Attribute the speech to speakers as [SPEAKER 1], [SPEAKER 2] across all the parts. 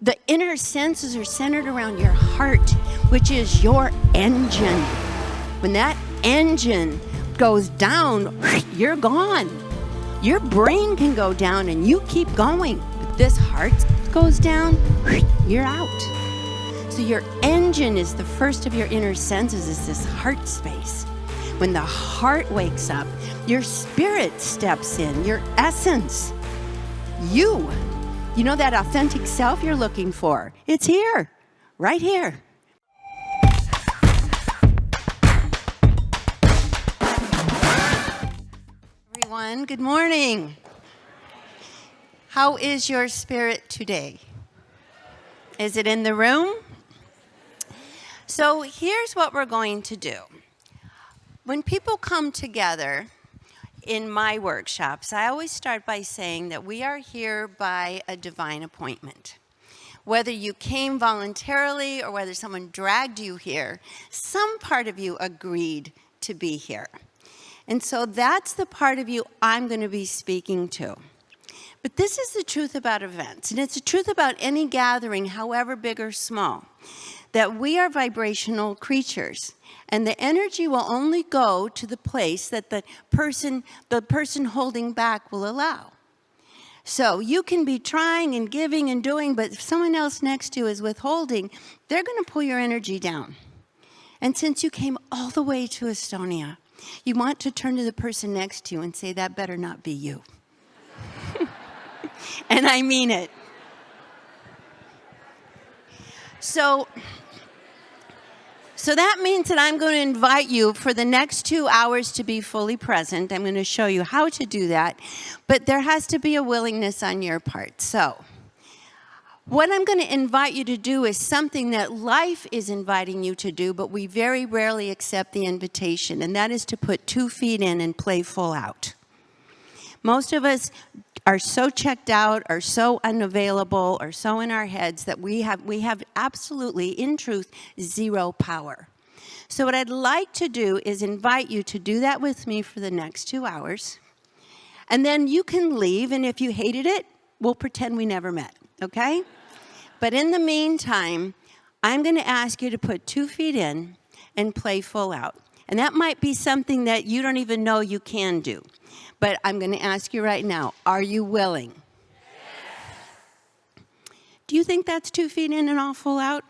[SPEAKER 1] The inner senses are centered around your heart, which is your engine. When that engine goes down, you're gone. Your brain can go down and you keep going. But this heart goes down, you're out. So your engine is the first of your inner senses, is this heart space. When the heart wakes up, your spirit steps in, your essence. You know that authentic self you're looking for? It's here, right here. Everyone, good morning. How is your spirit today? Is it in the room? So here's what we're going to do. When people come together in my workshops, I always start by saying that we are here by a divine appointment. Whether you came voluntarily or whether someone dragged you here, some part of you agreed to be here. And so that's the part of you I'm going to be speaking to. But this is the truth about events, and it's the truth about any gathering, however big or small, that we are vibrational creatures. And the energy will only go to the place that the person holding back will allow. So you can be trying and giving and doing, but if someone else next to you is withholding, they're going to pull your energy down. And since you came all the way to Estonia, you want to turn to the person next to you and say, that better not be you. And I mean it. So that means that I'm going to invite you for the next 2 hours to be fully present. I'm going to show you how to do that. But there has to be a willingness on your part. So what I'm going to invite you to do is something that life is inviting you to do, but we very rarely accept the invitation. And that is to put 2 feet in and play full out. Most of us are so checked out, are so unavailable, or so in our heads that we have absolutely, in truth, zero power. So what I'd like to do is invite you to do that with me for the next 2 hours. And then you can leave, and if you hated it, we'll pretend we never met, okay? But in the meantime, I'm going to ask you to put 2 feet in and play full out. And that might be something that you don't even know you can do. But I'm going to ask you right now, are you willing? Yes. Do you think that's 2 feet in and all full out?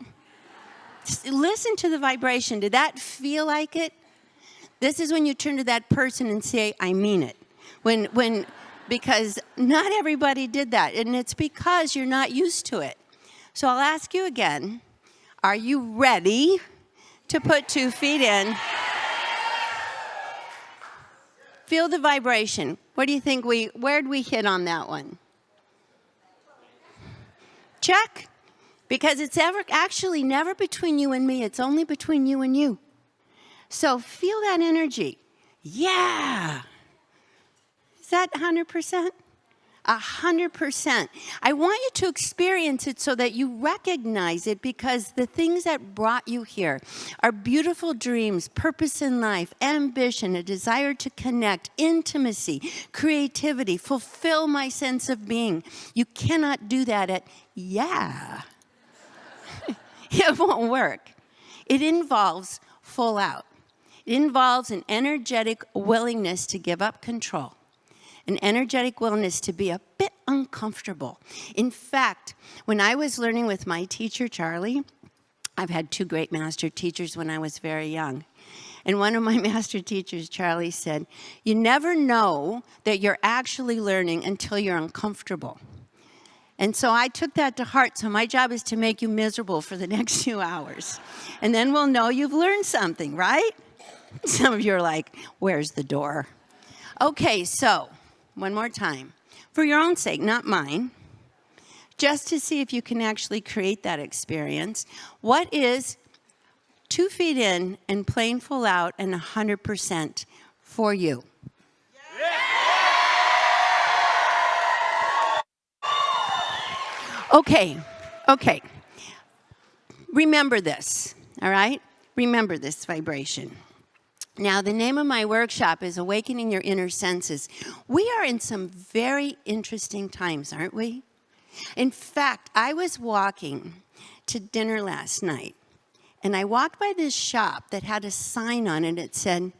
[SPEAKER 1] Listen to the vibration. Did that feel like it? This is when you turn to that person and say, I mean it. Because not everybody did that. And it's because you're not used to it. So I'll ask you again, are you ready to put 2 feet in? Feel the vibration. What do you think where'd we hit on that one? Check. Because it's actually never between you and me. It's only between you and you. So feel that energy. Yeah. Is that 100%? 100%. I want you to experience it so that you recognize it, because the things that brought you here are beautiful dreams, purpose in life, ambition, a desire to connect, intimacy, creativity, fulfill my sense of being. You cannot do that at yeah. It won't work. It involves full out. It involves an energetic willingness to give up control. An energetic willingness to be a bit uncomfortable. In fact, when I was learning with my teacher, Charlie, I've had 2 great master teachers when I was very young. And one of my master teachers, Charlie, said, you never know that you're actually learning until you're uncomfortable. And so I took that to heart. So my job is to make you miserable for the next 2 hours. And then we'll know you've learned something, right? Some of you are like, where's the door? Okay, so one more time, for your own sake, not mine, just to see if you can actually create that experience. What is 2 feet in and playing full out and 100% for you? Okay. Remember this, all right? Remember this vibration. Now, the name of my workshop is Awakening Your Inner Senses. We are in some very interesting times, aren't we? In fact, I was walking to dinner last night, and I walked by this shop that had a sign on it that said,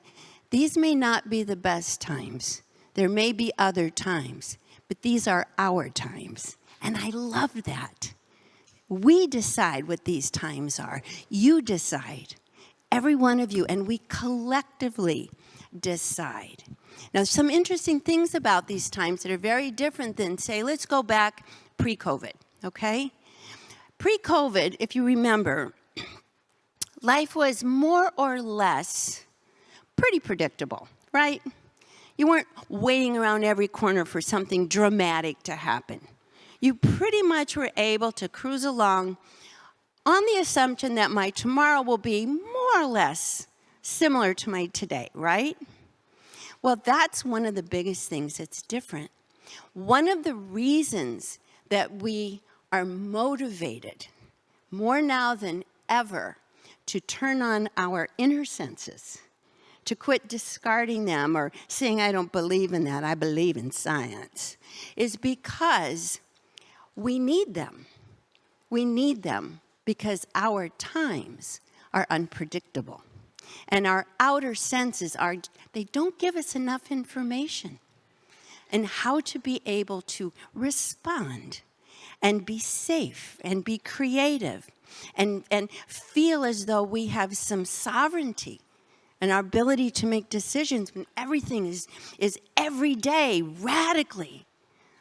[SPEAKER 1] "These may not be the best times. There may be other times, but these are our times." And I love that. We decide what these times are. You decide. Every one of you, and we collectively decide. Now, some interesting things about these times that are very different than, say, let's go back pre-COVID, okay? Pre-COVID, if you remember, life was more or less pretty predictable, right? You weren't waiting around every corner for something dramatic to happen. You pretty much were able to cruise along on the assumption that my tomorrow will be more or less similar to my today, right? Well, that's one of the biggest things that's different. One of the reasons that we are motivated more now than ever to turn on our inner senses, to quit discarding them or saying, "I don't believe in that, I believe in science," is because we need them. We need them because our times are unpredictable. And our outer senses they don't give us enough information and how to be able to respond and be safe and be creative and feel as though we have some sovereignty and our ability to make decisions when everything is every day radically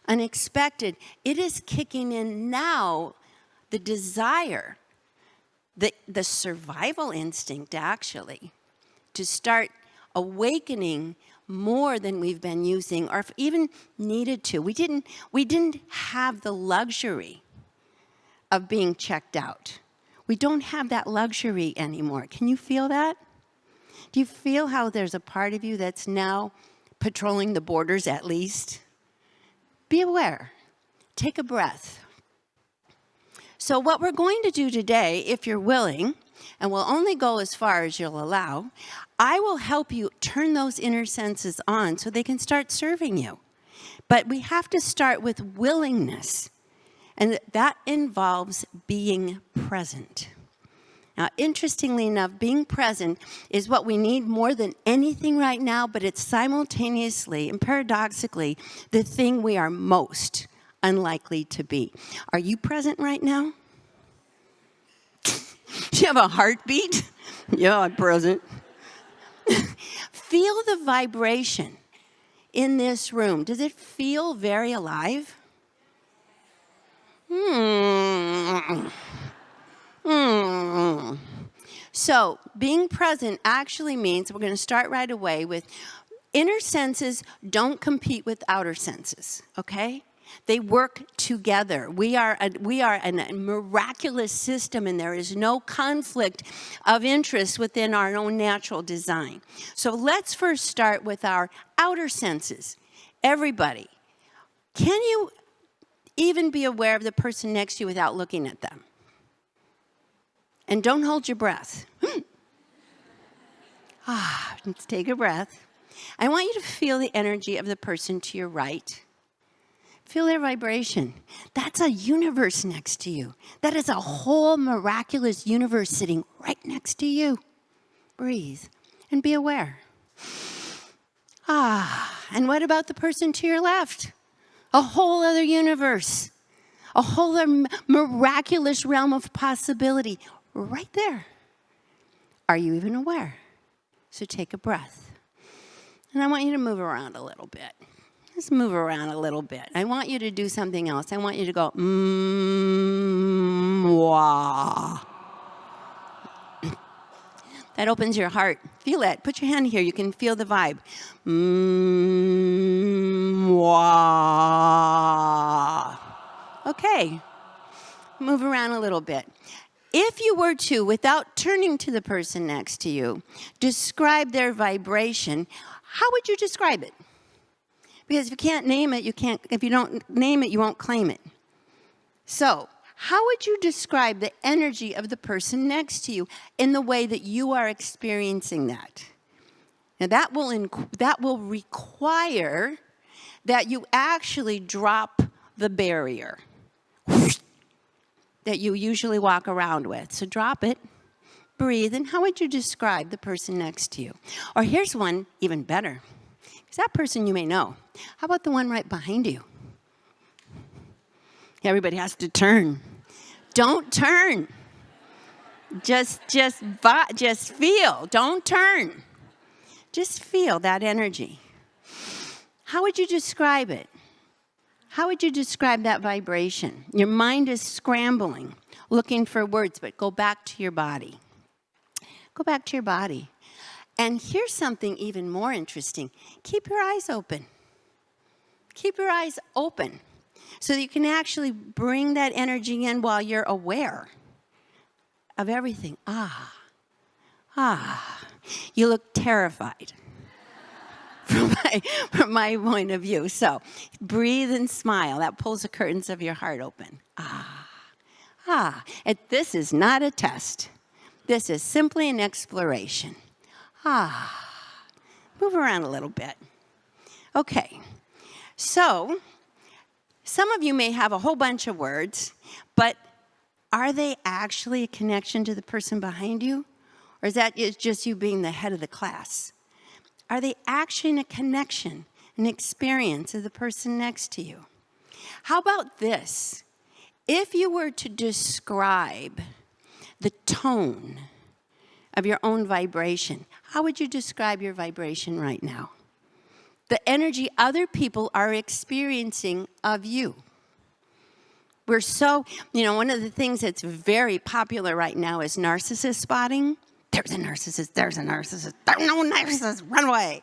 [SPEAKER 1] unexpected. It is kicking in now, the desire, the survival instinct actually, to start awakening more than we've been using or even needed to. We didn't have the luxury of being checked out. We don't have that luxury anymore. Can you feel that? Do you feel how there's a part of you that's now patrolling the borders at least? Be aware. Take a breath. So what we're going to do today, if you're willing, and we'll only go as far as you'll allow, I will help you turn those inner senses on so they can start serving you. But we have to start with willingness, and that involves being present. Now, interestingly enough, being present is what we need more than anything right now, but it's simultaneously and paradoxically the thing we are most unlikely to be. Are you present right now? Do you have a heartbeat? Yeah, I'm present. Feel the vibration in this room. Does it feel very alive? So, being present actually means, we're going to start right away with, inner senses don't compete with outer senses, okay? They work together. We are a miraculous system, and there is no conflict of interest within our own natural design. So let's first start with our outer senses. Everybody, can you even be aware of the person next to you without looking at them? And don't hold your breath. Let's take a breath. I want you to feel the energy of the person to your right. Feel their vibration. That's a universe next to you. That is a whole miraculous universe sitting right next to you. Breathe and be aware. And what about the person to your left? A whole other universe. A whole other miraculous realm of possibility right there. Are you even aware? So take a breath. And I want you to move around a little bit. Just move around a little bit. I want you to do something else. I want you to go, wah. That opens your heart. Feel it. Put your hand here. You can feel the vibe. Wah. Okay. Move around a little bit. If you were to, without turning to the person next to you, describe their vibration, how would you describe it? Because if you can't name it, if you don't name it, you won't claim it. So, how would you describe the energy of the person next to you in the way that you are experiencing that? Now, that will require that you actually drop the barrier. that you usually walk around with. So drop it, breathe, and how would you describe the person next to you? Or here's one even better, because that person you may know. How about the one right behind you? Everybody has to turn. Don't turn. Just feel. Don't turn. Just feel that energy. How would you describe it? How would you describe that vibration? Your mind is scrambling, looking for words, but go back to your body. Go back to your body. And here's something even more interesting. Keep your eyes open. Keep your eyes open so that you can actually bring that energy in while you're aware of everything. You look terrified from my point of view. So breathe and smile. That pulls the curtains of your heart open. This is not a test. This is simply an exploration. Move around a little bit. Okay. So some of you may have a whole bunch of words, but are they actually a connection to the person behind you? Or is that just you being the head of the class? Are they actually a connection, an experience of the person next to you? How about this? If you were to describe the tone of your own vibration, how would you describe your vibration right now? The energy other people are experiencing of you. We're so, one of the things that's very popular right now is narcissist spotting. There's a narcissist, there's a narcissist, there's no narcissist, run away.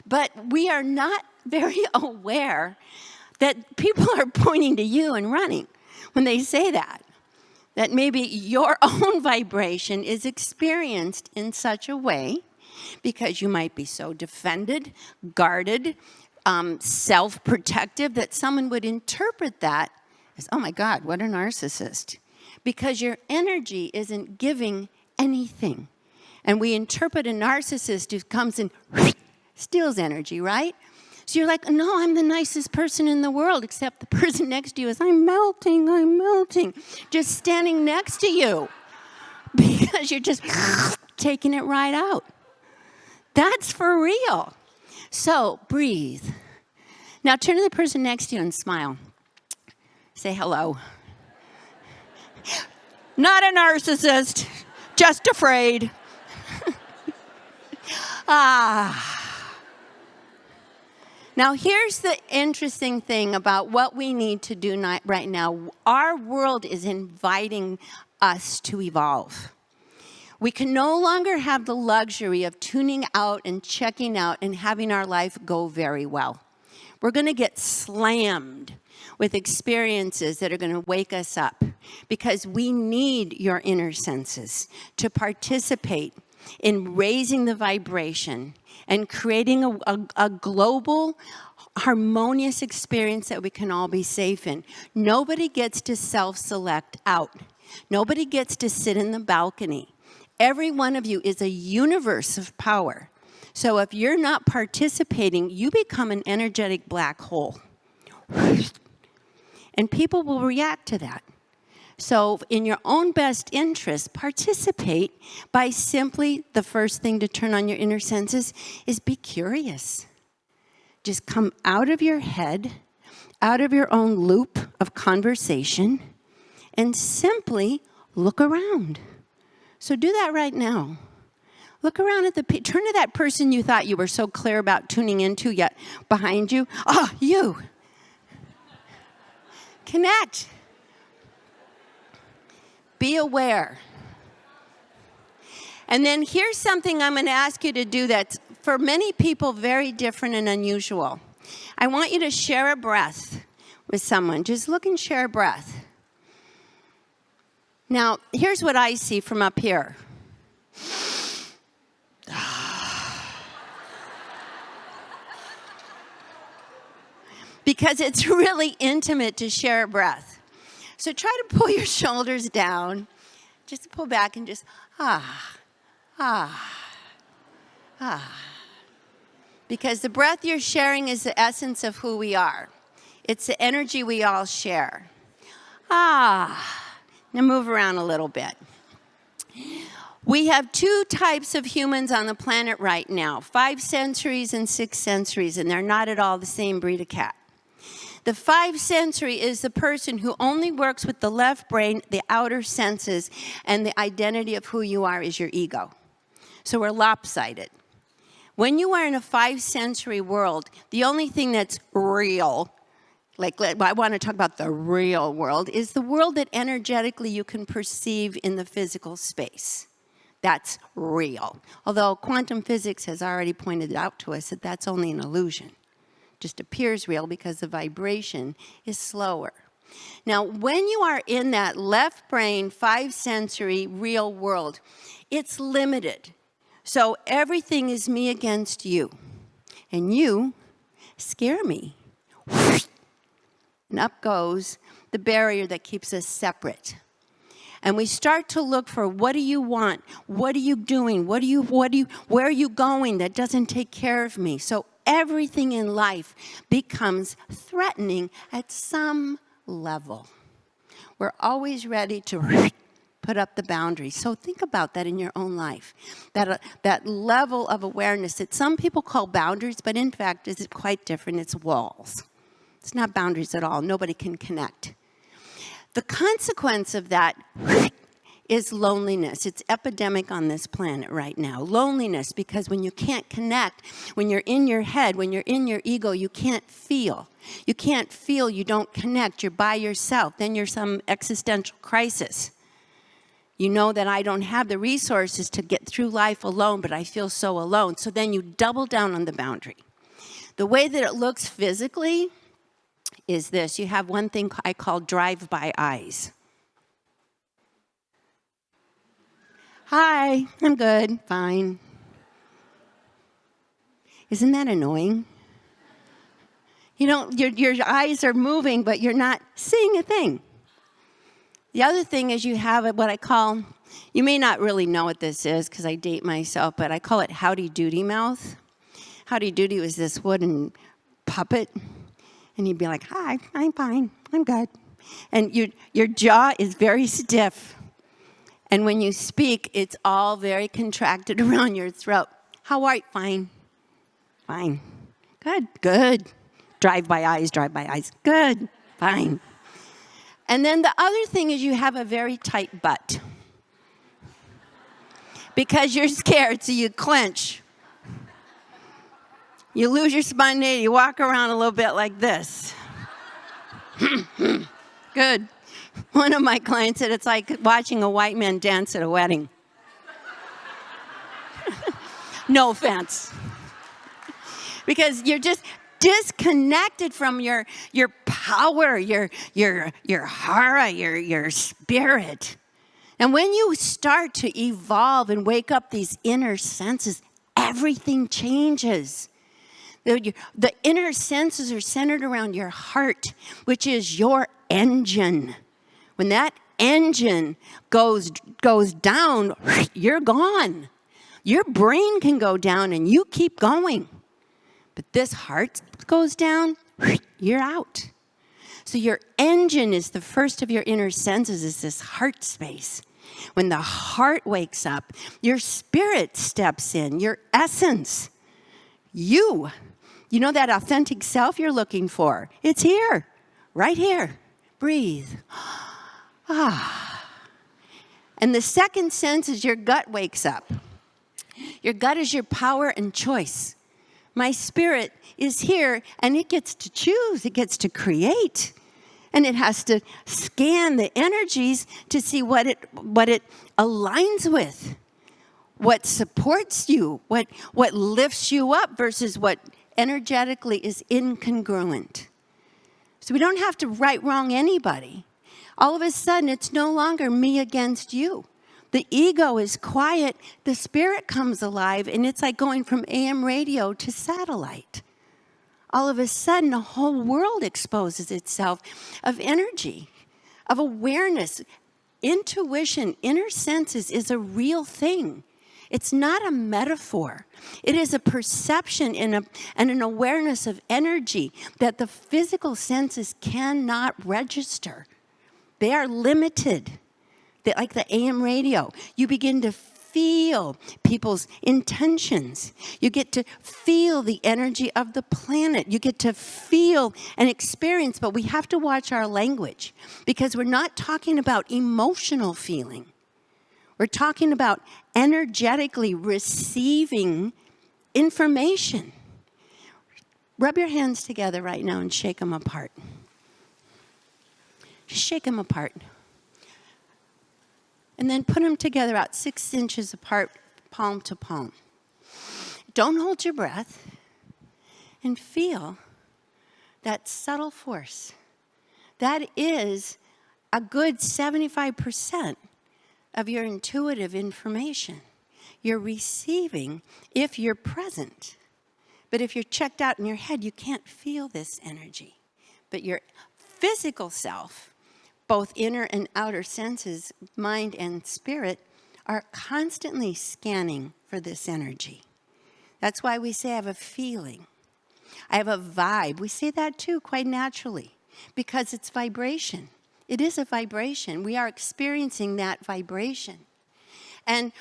[SPEAKER 1] But we are not very aware that people are pointing to you and running when they say that. That maybe your own vibration is experienced in such a way because you might be so defended, guarded, self-protective that someone would interpret that as, oh my God, what a narcissist. Because your energy isn't giving anything. And we interpret a narcissist who comes and steals energy, right? So you're like, no, I'm the nicest person in the world, except the person next to you is, I'm melting, just standing next to you because you're just taking it right out. That's for real. So breathe. Now turn to the person next to you and smile. Say hello. Not a narcissist, just afraid. Now, here's the interesting thing about what we need to do right now. Our world is inviting us to evolve. We can no longer have the luxury of tuning out and checking out and having our life go very well. We're going to get slammed with experiences that are going to wake us up because we need your inner senses to participate in raising the vibration and creating a global, harmonious experience that we can all be safe in. Nobody gets to self-select out. Nobody gets to sit in the balcony. Every one of you is a universe of power. So if you're not participating, you become an energetic black hole. And people will react to that. So in your own best interest, participate by simply, the first thing to turn on your inner senses is be curious. Just come out of your head, out of your own loop of conversation, and simply look around. So do that right now. Look around at turn to that person you thought you were so clear about tuning into, yet behind you. You. Connect. Be aware. And then here's something I'm going to ask you to do that's, for many people, very different and unusual. I want you to share a breath with someone. Just look and share a breath. Now, here's what I see from up here. Because it's really intimate to share a breath. So try to pull your shoulders down. Just pull back and just, Because the breath you're sharing is the essence of who we are. It's the energy we all share. Now move around a little bit. We have two types of humans on the planet right now, 5 sensories and 6 sensories, and they're not at all the same breed of cat. The 5 sensory is the person who only works with the left brain, the outer senses, and the identity of who you are is your ego. So we're lopsided. When you are in a 5 sensory world, the only thing that's real, like I want to talk about the real world, is the world that energetically you can perceive in the physical space. That's real. Although quantum physics has already pointed out to us that that's only an illusion. Just appears real because the vibration is slower. Now, when you are in that left brain, 5 sensory real world, it's limited. So everything is me against you. And you scare me. And up goes the barrier that keeps us separate. And we start to look for, what do you want? What are you doing? Where are you going that doesn't take care of me? So everything in life becomes threatening at some level. We're always ready to put up the boundaries. So think about that in your own life. That level of awareness that some people call boundaries, but in fact is quite different. It's walls. It's not boundaries at all. Nobody can connect. The consequence of that is loneliness. It's epidemic on this planet right now. Loneliness, because when you can't connect, when you're in your head, when you're in your ego, you can't feel. You can't feel, you don't connect, you're by yourself. Then you're some existential crisis. You know that I don't have the resources to get through life alone, but I feel so alone. So then you double down on the boundary. The way that it looks physically is this. You have one thing I call drive-by eyes. Hi, I'm good, fine. Isn't that annoying? You know, your eyes are moving, but you're not seeing a thing. The other thing is you have what I call, you may not really know what this is because I date myself, but I call it Howdy Doody mouth. Howdy Doody was this wooden puppet. And he'd be like, hi, I'm fine, I'm good. And your jaw is very stiff. And when you speak, it's all very contracted around your throat. How are you? Fine. Fine. Good. Drive-by eyes. Good. Fine. And then the other thing is you have a very tight butt. Because you're scared, so you clench. You lose your spontaneity. You walk around a little bit like this. Good. One of my clients said it's like watching a white man dance at a wedding. No offense. Because you're just disconnected from your power, your hara, your spirit. And when you start to evolve and wake up these inner senses, everything changes. The inner senses are centered around your heart, which is your engine. When that engine goes down, you're gone. Your brain can go down and you keep going. But this heart goes down, you're out. So your engine is the first of your inner senses, is this heart space. When the heart wakes up, your spirit steps in, your essence. You know that authentic self you're looking for? It's here, right here. Breathe. And the second sense is your gut wakes up. Your gut is your power and choice. My spirit is here, and it gets to choose. It gets to create. And it has to scan the energies to see what it aligns with, what supports you, what lifts you up versus what energetically is incongruent. So we don't have to right wrong anybody. All of a sudden, it's no longer me against you. The ego is quiet, the spirit comes alive, and it's like going from AM radio to satellite. All of a sudden, a whole world exposes itself of energy, of awareness. Intuition, inner senses is a real thing. It's not a metaphor. It is a perception and an awareness of energy that the physical senses cannot register. They are limited. like the AM radio. You begin to feel people's intentions. You get to feel the energy of the planet. You get to feel and experience, but we have to watch our language because we're not talking about emotional feeling. We're talking about energetically receiving information. Rub your hands together right now and shake them apart. Just shake them apart. And then put them together about 6 inches apart, palm to palm. Don't hold your breath. And feel that subtle force. That is a good 75% of your intuitive information. You're receiving if you're present. But if you're checked out in your head, you can't feel this energy. But your physical self, both inner and outer senses, mind and spirit, are constantly scanning for this energy. That's why we say I have a feeling. I have a vibe. We say that too, quite naturally, because it's vibration. It is a vibration. We are experiencing that vibration. And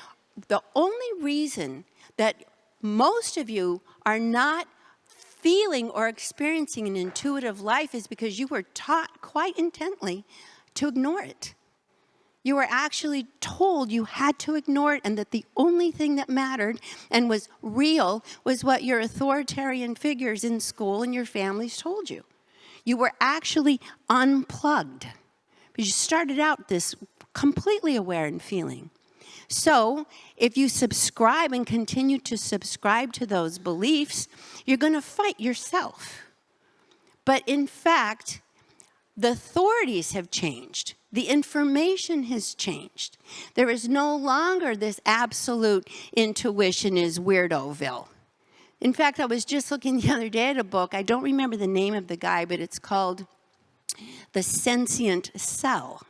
[SPEAKER 1] the only reason that most of you are not feeling or experiencing an intuitive life is because you were taught quite intently to ignore it. You were actually told you had to ignore it and that the only thing that mattered and was real was what your authoritarian figures in school and your families told you. You were actually unplugged because you started out this completely aware and feeling. So if you subscribe and continue to subscribe to those beliefs, you're going to fight yourself. But in fact, the authorities have changed. The information has changed. There is no longer this absolute intuition is Weirdoville. In fact, I was just looking the other day at a book. I don't remember the name of the guy, but it's called The Sentient Cell.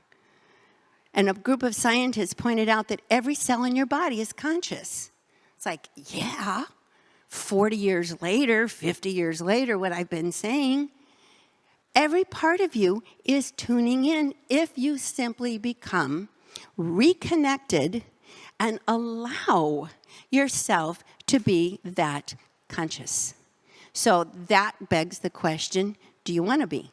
[SPEAKER 1] And a group of scientists pointed out that every cell in your body is conscious. It's like, yeah, 40 years later, 50 years later, what I've been saying, every part of you is tuning in if you simply become reconnected and allow yourself to be that conscious. So that begs the question, do you want to be?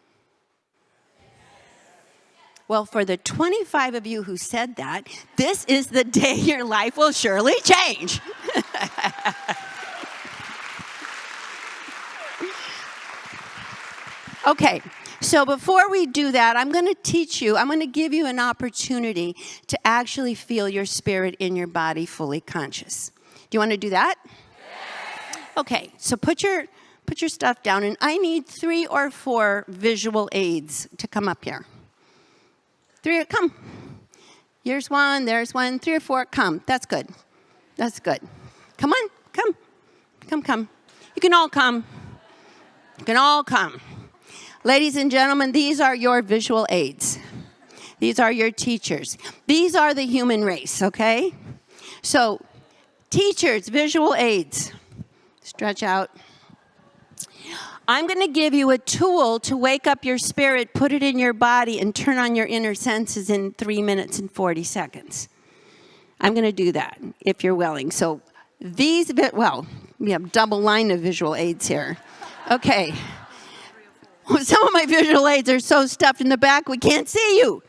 [SPEAKER 1] Well, for the 25 of you who said that, this is the day your life will surely change. Okay, so before we do that, I'm going to give you an opportunity to actually feel your spirit in your body fully conscious. Do you want to do that? Yes. Okay, so put your stuff down, and I need 3 or 4 visual aids to come up here. 3, come. Here's 1, there's 1, 3 or 4, come. That's good. That's good. Come on, come. Come. You can all come. You can all come. Ladies and gentlemen, these are your visual aids. These are your teachers. These are the human race, okay? So, teachers, visual aids. Stretch out. I'm going to give you a tool to wake up your spirit, put it in your body, and turn on your inner senses in 3 minutes and 40 seconds. I'm going to do that, if you're willing. So we have double line of visual aids here. Okay. Some of my visual aids are so stuffed in the back, we can't see you.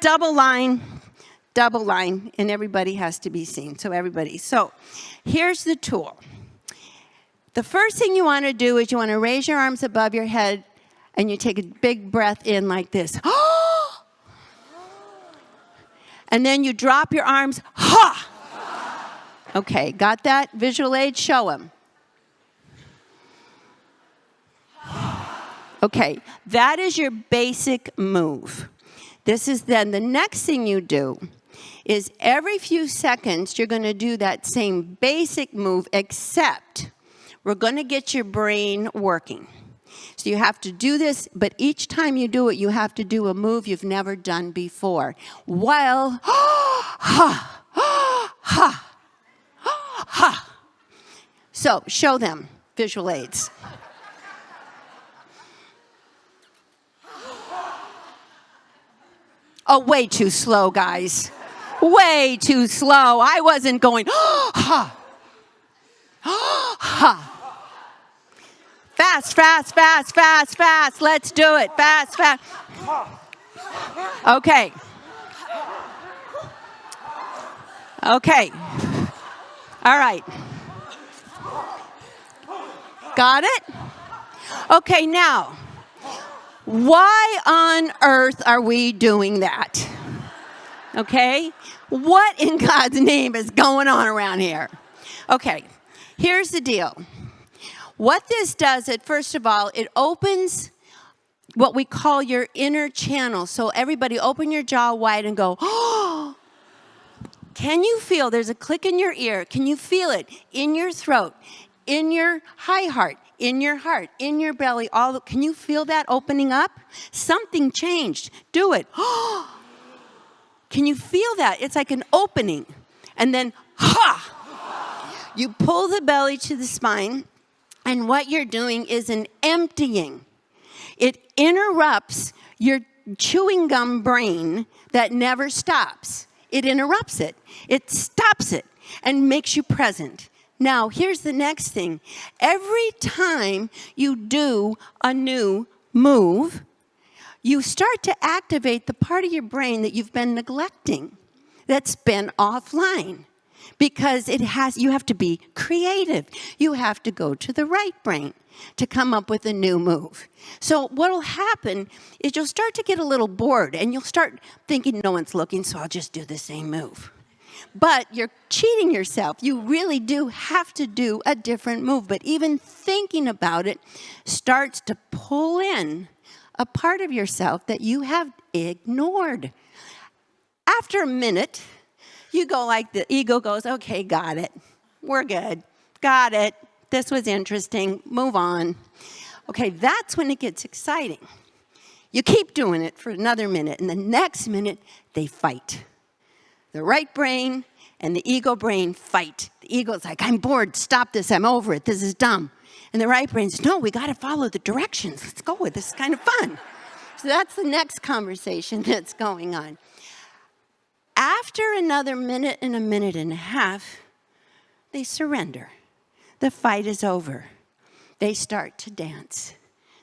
[SPEAKER 1] Double line, and everybody has to be seen. So everybody. So here's the tool. The first thing you want to do is you want to raise your arms above your head and you take a big breath in like this. And then you drop your arms. Ha! Okay, got that? Visual aid, show them. Okay, that is your basic move. This is then the next thing you do is every few seconds you're going to do that same basic move, except we're going to get your brain working. So you have to do this, but each time you do it, you have to do a move you've never done before. While, ha, ha, ha. So show them visual aids. Oh, way too slow, guys. Way too slow. I wasn't going, ha, ha. Fast, fast, fast, fast, fast. Let's do it. Fast, fast. Okay. Okay. All right. Got it? Okay, now, why on earth are we doing that? Okay? What in God's name is going on around here? Okay, here's the deal. What this does, first of all, it opens what we call your inner channel. So everybody open your jaw wide and go, oh! Can you feel, there's a click in your ear, can you feel it in your throat, in your high heart, in your heart, in your belly, can you feel that opening up? Something changed. Do it. Can you feel that? It's like an opening. And then, ha! You pull the belly to the spine, and what you're doing is an emptying. It interrupts your chewing gum brain that never stops. It interrupts it. It stops it and makes you present. Now, here's the next thing. Every time you do a new move, you start to activate the part of your brain that you've been neglecting, that's been offline. Because you have to be creative. You have to go to the right brain to come up with a new move. So what will happen is you'll start to get a little bored, and you'll start thinking, no one's looking, so I'll just do the same move. But you're cheating yourself. You really do have to do a different move. But even thinking about it starts to pull in a part of yourself that you have ignored. After a minute, you go like the ego goes, okay, got it. We're good. Got it. This was interesting. Move on. Okay, that's when it gets exciting. You keep doing it for another minute, and the next minute, they fight. The right brain and the ego brain fight. The ego's like, I'm bored. Stop this. I'm over it. This is dumb. And the right brain says, no, we got to follow the directions. Let's go with this. Is kind of fun. So that's the next conversation that's going on. After another minute and a minute and a half, they surrender. The fight is over. They start to dance.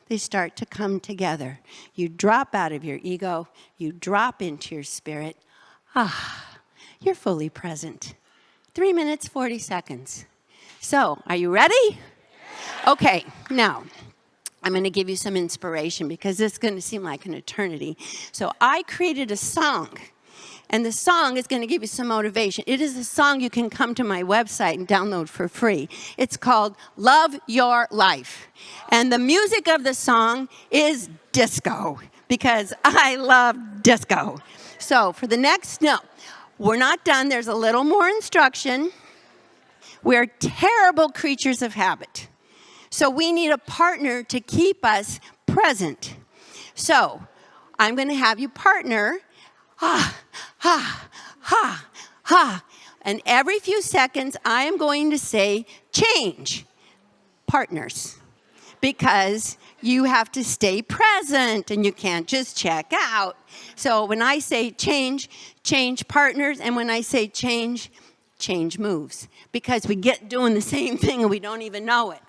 [SPEAKER 1] They start to come together. You drop out of your ego. You drop into your spirit. You're fully present. 3 minutes, 40 seconds. So, are you ready? Okay, now, I'm going to give you some inspiration because this is going to seem like an eternity. So, I created a song. And the song is going to give you some motivation. It is a song you can come to my website and download for free. It's called Love Your Life. And the music of the song is disco, because I love disco. So for the next, no, we're not done. There's a little more instruction. We're terrible creatures of habit. So we need a partner to keep us present. So I'm going to have you partner. Ha, ha, ha, ha. And every few seconds, I am going to say, change, partners. Because you have to stay present, and you can't just check out. So when I say change, change partners. And when I say change, change moves. Because we get doing the same thing, and we don't even know it.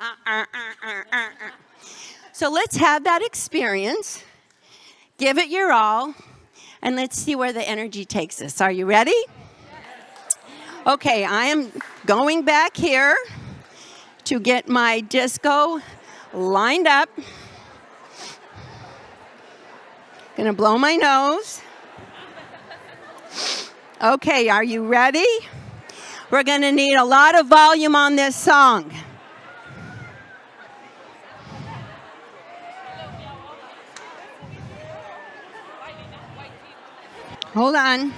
[SPEAKER 1] So let's have that experience. Give it your all. And let's see where the energy takes us. Are you ready? Okay, I am going back here to get my disco lined up. Gonna blow my nose. Okay, are you ready? We're gonna need a lot of volume on this song. Hold on.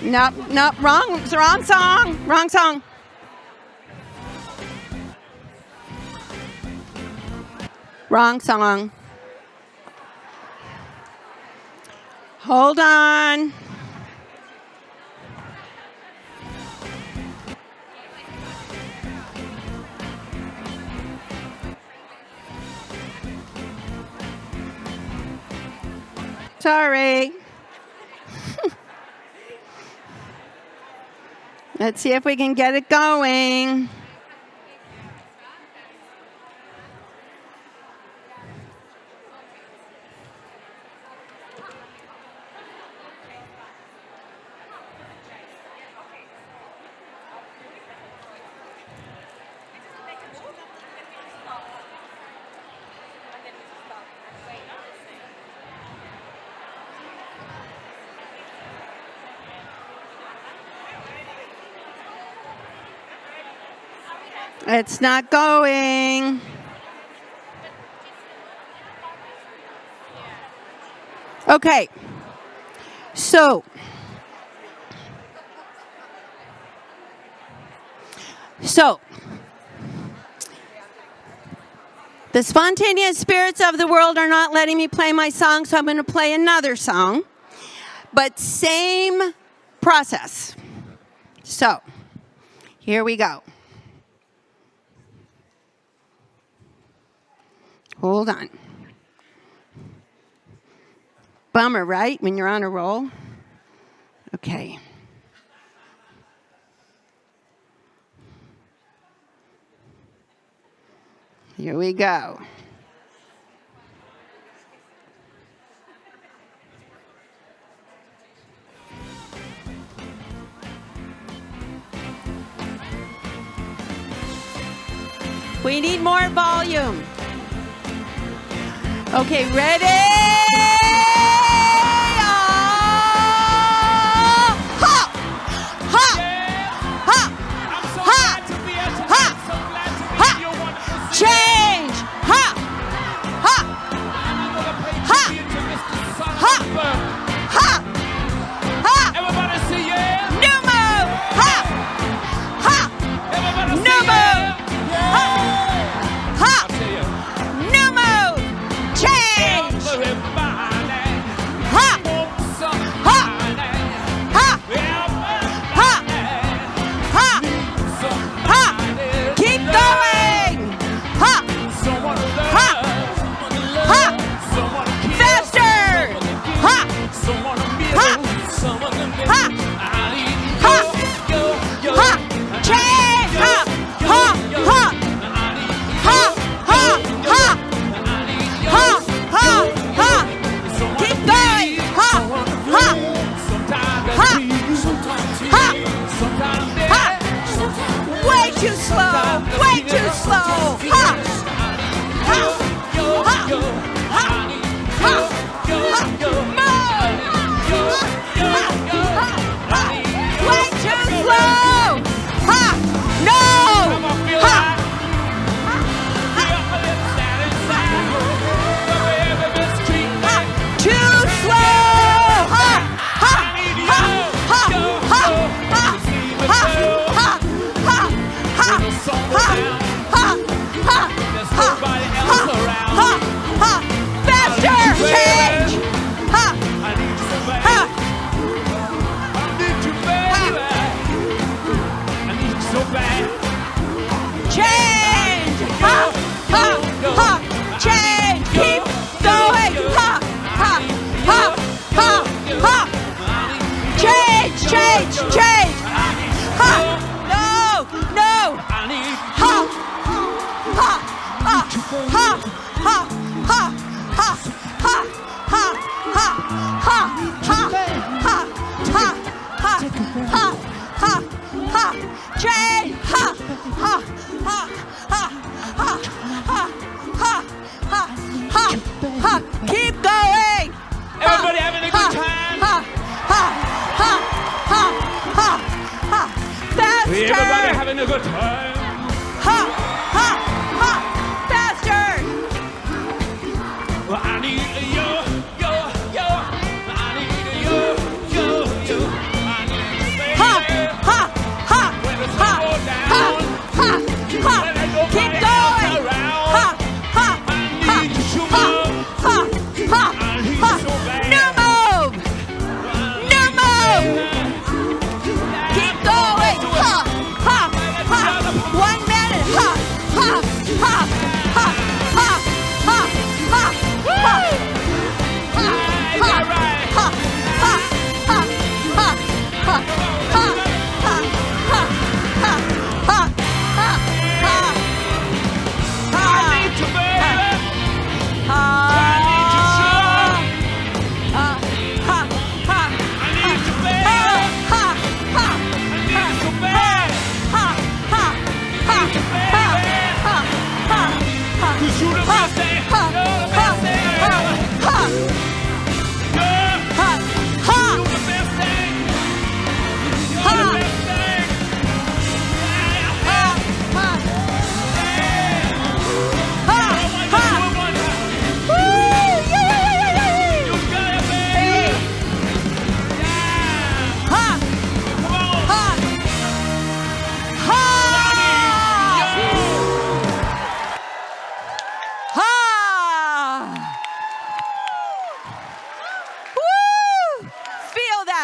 [SPEAKER 1] Nope, wrong. It's the wrong song. Wrong song. Wrong song. Hold on. Sorry. Let's see if we can get it going. It's not going. Okay. So the spontaneous spirits of the world are not letting me play my song, so I'm going to play another song. But same process. So, here we go. Hold on. Bummer, right? When you're on a roll? Okay. Here we go. We need more volume. Okay, ready? Ha! Ha! Ha! Ha! Ha! Ha! Change! Ha! Ha! Ha! Ha! Ha! Ha!
[SPEAKER 2] Everybody say yeah!
[SPEAKER 1] New move! Ha! Ha!
[SPEAKER 2] Everybody
[SPEAKER 1] New
[SPEAKER 2] say yeah!
[SPEAKER 1] move! Ha! Ha!
[SPEAKER 2] I'll tell you.
[SPEAKER 1] New move! Change!
[SPEAKER 2] Everybody
[SPEAKER 1] Ha!
[SPEAKER 2] wants
[SPEAKER 1] Ha!
[SPEAKER 2] somebody.
[SPEAKER 1] Ha! Ha! Ha! Ha!
[SPEAKER 2] Somebody.
[SPEAKER 1] Keep going! Ha!
[SPEAKER 2] Someone to love.
[SPEAKER 1] Ha! Ha!
[SPEAKER 2] Someone to kiss.
[SPEAKER 1] Faster! Ha!
[SPEAKER 2] Someone to miss.
[SPEAKER 1] Ha!
[SPEAKER 2] Someone to miss.
[SPEAKER 1] Ha!
[SPEAKER 2] I need
[SPEAKER 1] Ha!
[SPEAKER 2] yo.
[SPEAKER 1] Ha! Change! Ha! Ha! Ha!
[SPEAKER 2] I need
[SPEAKER 1] Ha! Ha! Ha!
[SPEAKER 2] I need
[SPEAKER 1] Ha! Ha! Ha!
[SPEAKER 2] someone
[SPEAKER 1] Keep
[SPEAKER 2] to
[SPEAKER 1] going!
[SPEAKER 2] please,
[SPEAKER 1] Ha!
[SPEAKER 2] someone to
[SPEAKER 1] Ha!
[SPEAKER 2] please. Sometimes
[SPEAKER 1] Ha!
[SPEAKER 2] that's me, sometimes you.
[SPEAKER 1] Ha!
[SPEAKER 2] Sometimes
[SPEAKER 1] Ha!
[SPEAKER 2] that.
[SPEAKER 1] Way too slow! Way too slow! Ha! Ha! Ha! Ha! Ha! Ha! Way too slow! Ha! No! Ha! Too slow! Ha! Ha! Ha! Ha! Ha! Ha! Ha! Ha! Ha! Ha! Ha! Ha! Ha! Ha! Faster! Change! Ha! Ha! Change! Ha! Ha! Ha! Change! Keep going! Ha! Ha! Ha! Ha! Ha! Change! Change! Change! Ha! No! No! Ha! Ha! Ha! Ha! Ha! Ha! Ha! Ha! Ha! Ha! Ha! Ha! Ha! Ha! Ha! Ha! Ha! Ha! Change! Ha! Ha! Ha! Ha! Ha! Ha! Ha! Ha! Ha! Ha! Keep going!
[SPEAKER 2] Everybody having a good time?
[SPEAKER 1] Ha! Ha! Ha! Ha! Ha! Ha! Faster!
[SPEAKER 2] Everybody having a good time?
[SPEAKER 1] Ha! Ha! Ha! Faster!
[SPEAKER 2] Well, I need a yo. I need a yo. I need a baby.
[SPEAKER 1] Ha! Ha! Ha!
[SPEAKER 2] When the
[SPEAKER 1] Ha!
[SPEAKER 2] sun goes
[SPEAKER 1] Ha!
[SPEAKER 2] down,
[SPEAKER 1] Ha! Ha!
[SPEAKER 2] when there's nobody
[SPEAKER 1] Keep
[SPEAKER 2] else
[SPEAKER 1] going!
[SPEAKER 2] around,
[SPEAKER 1] Ha! Ha! Ha!
[SPEAKER 2] I need you
[SPEAKER 1] Ha!
[SPEAKER 2] more.
[SPEAKER 1] Ha! Ha!
[SPEAKER 2] I need
[SPEAKER 1] Ha!
[SPEAKER 2] you so bad.
[SPEAKER 1] New move! New move! Keep going! Ha! Ha! Ha!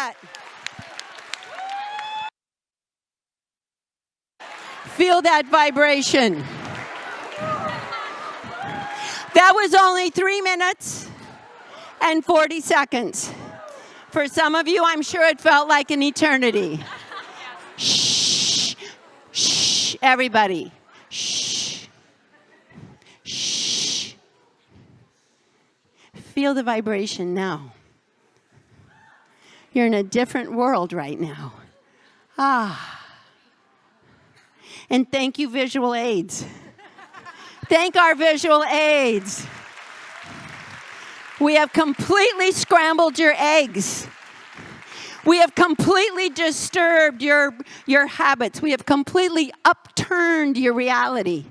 [SPEAKER 1] that. Feel that vibration. That was only 3 minutes and 40 seconds. For some of you, I'm sure it felt like an eternity. Shh. Shh. Everybody. Shh. Shh. Feel the vibration now. You're in a different world right now. And thank you, visual aids. Thank our visual aids. We have completely scrambled your eggs. We have completely disturbed your habits. We have completely upturned your reality.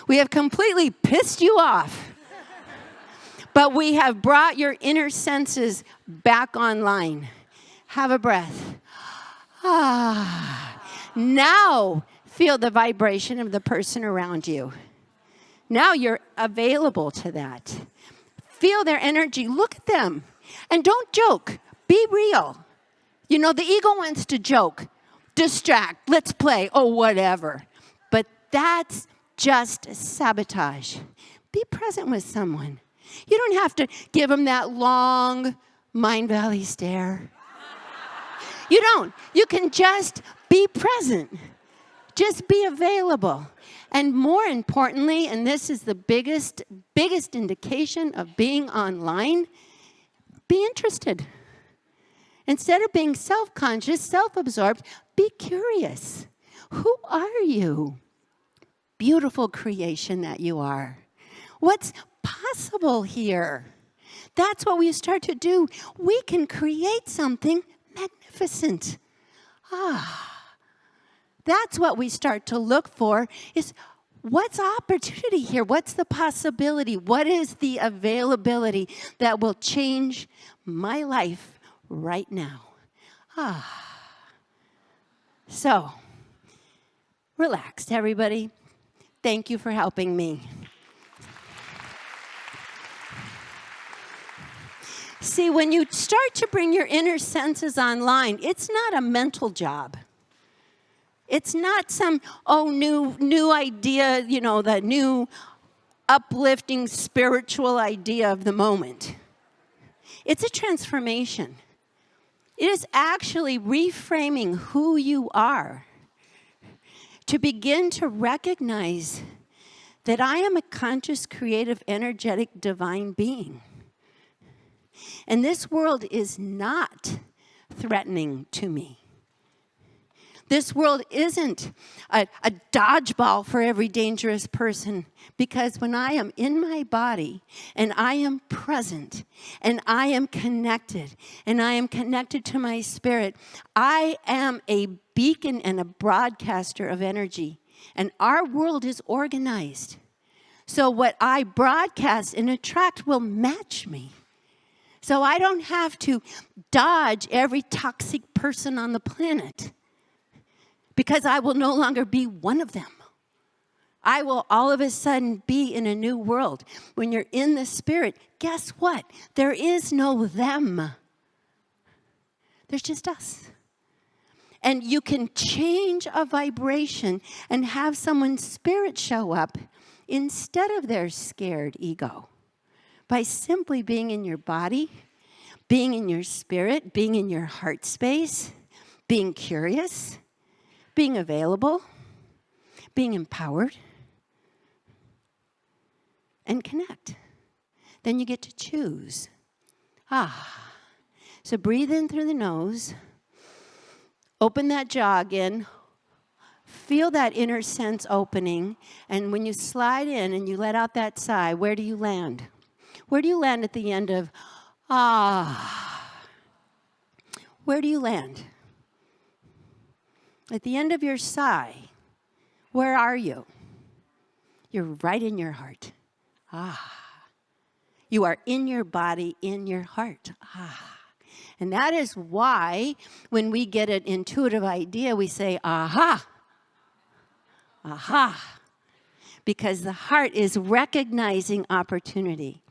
[SPEAKER 1] We have completely pissed you off. But we have brought your inner senses back online. Have a breath. Now feel the vibration of the person around you. Now you're available to that. Feel their energy. Look at them. And don't joke. Be real. You know, the ego wants to joke, distract, let's play, oh, whatever. But that's just sabotage. Be present with someone. You don't have to give them that long Mindvalley stare. You don't. You can just be present. Just be available. And more importantly, and this is the biggest indication of being online, be interested. Instead of being self-conscious, self-absorbed, be curious. Who are you? Beautiful creation that you are. What's possible here? That's what we start to do. We can create something magnificent. That's what we start to look for is what's opportunity here? What's the possibility? What is the availability that will change my life right now? So, relaxed, everybody. Thank you for helping me. See, when you start to bring your inner senses online, it's not a mental job. It's not some, new idea, the new uplifting spiritual idea of the moment. It's a transformation. It is actually reframing who you are to begin to recognize that I am a conscious, creative, energetic, divine being. And this world is not threatening to me. This world isn't a dodgeball for every dangerous person, because when I am in my body and I am present and I am connected to my spirit, I am a beacon and a broadcaster of energy. And our world is organized. So what I broadcast and attract will match me. So I don't have to dodge every toxic person on the planet, because I will no longer be one of them. I will all of a sudden be in a new world. When you're in the spirit, guess what? There is no them. There's just us. And you can change a vibration and have someone's spirit show up instead of their scared ego by simply being in your body, being in your spirit, being in your heart space, being curious, being available, being empowered, and connect. Then you get to choose. So breathe in through the nose. Open that jaw again. Feel that inner sense opening. And when you slide in and you let out that sigh, where do you land? Where do you land at the end of Where do you land? At the end of your sigh, where are you? You're right in your heart. You are in your body, in your heart. And that is why when we get an intuitive idea, we say, aha. Aha. Because the heart is recognizing opportunity.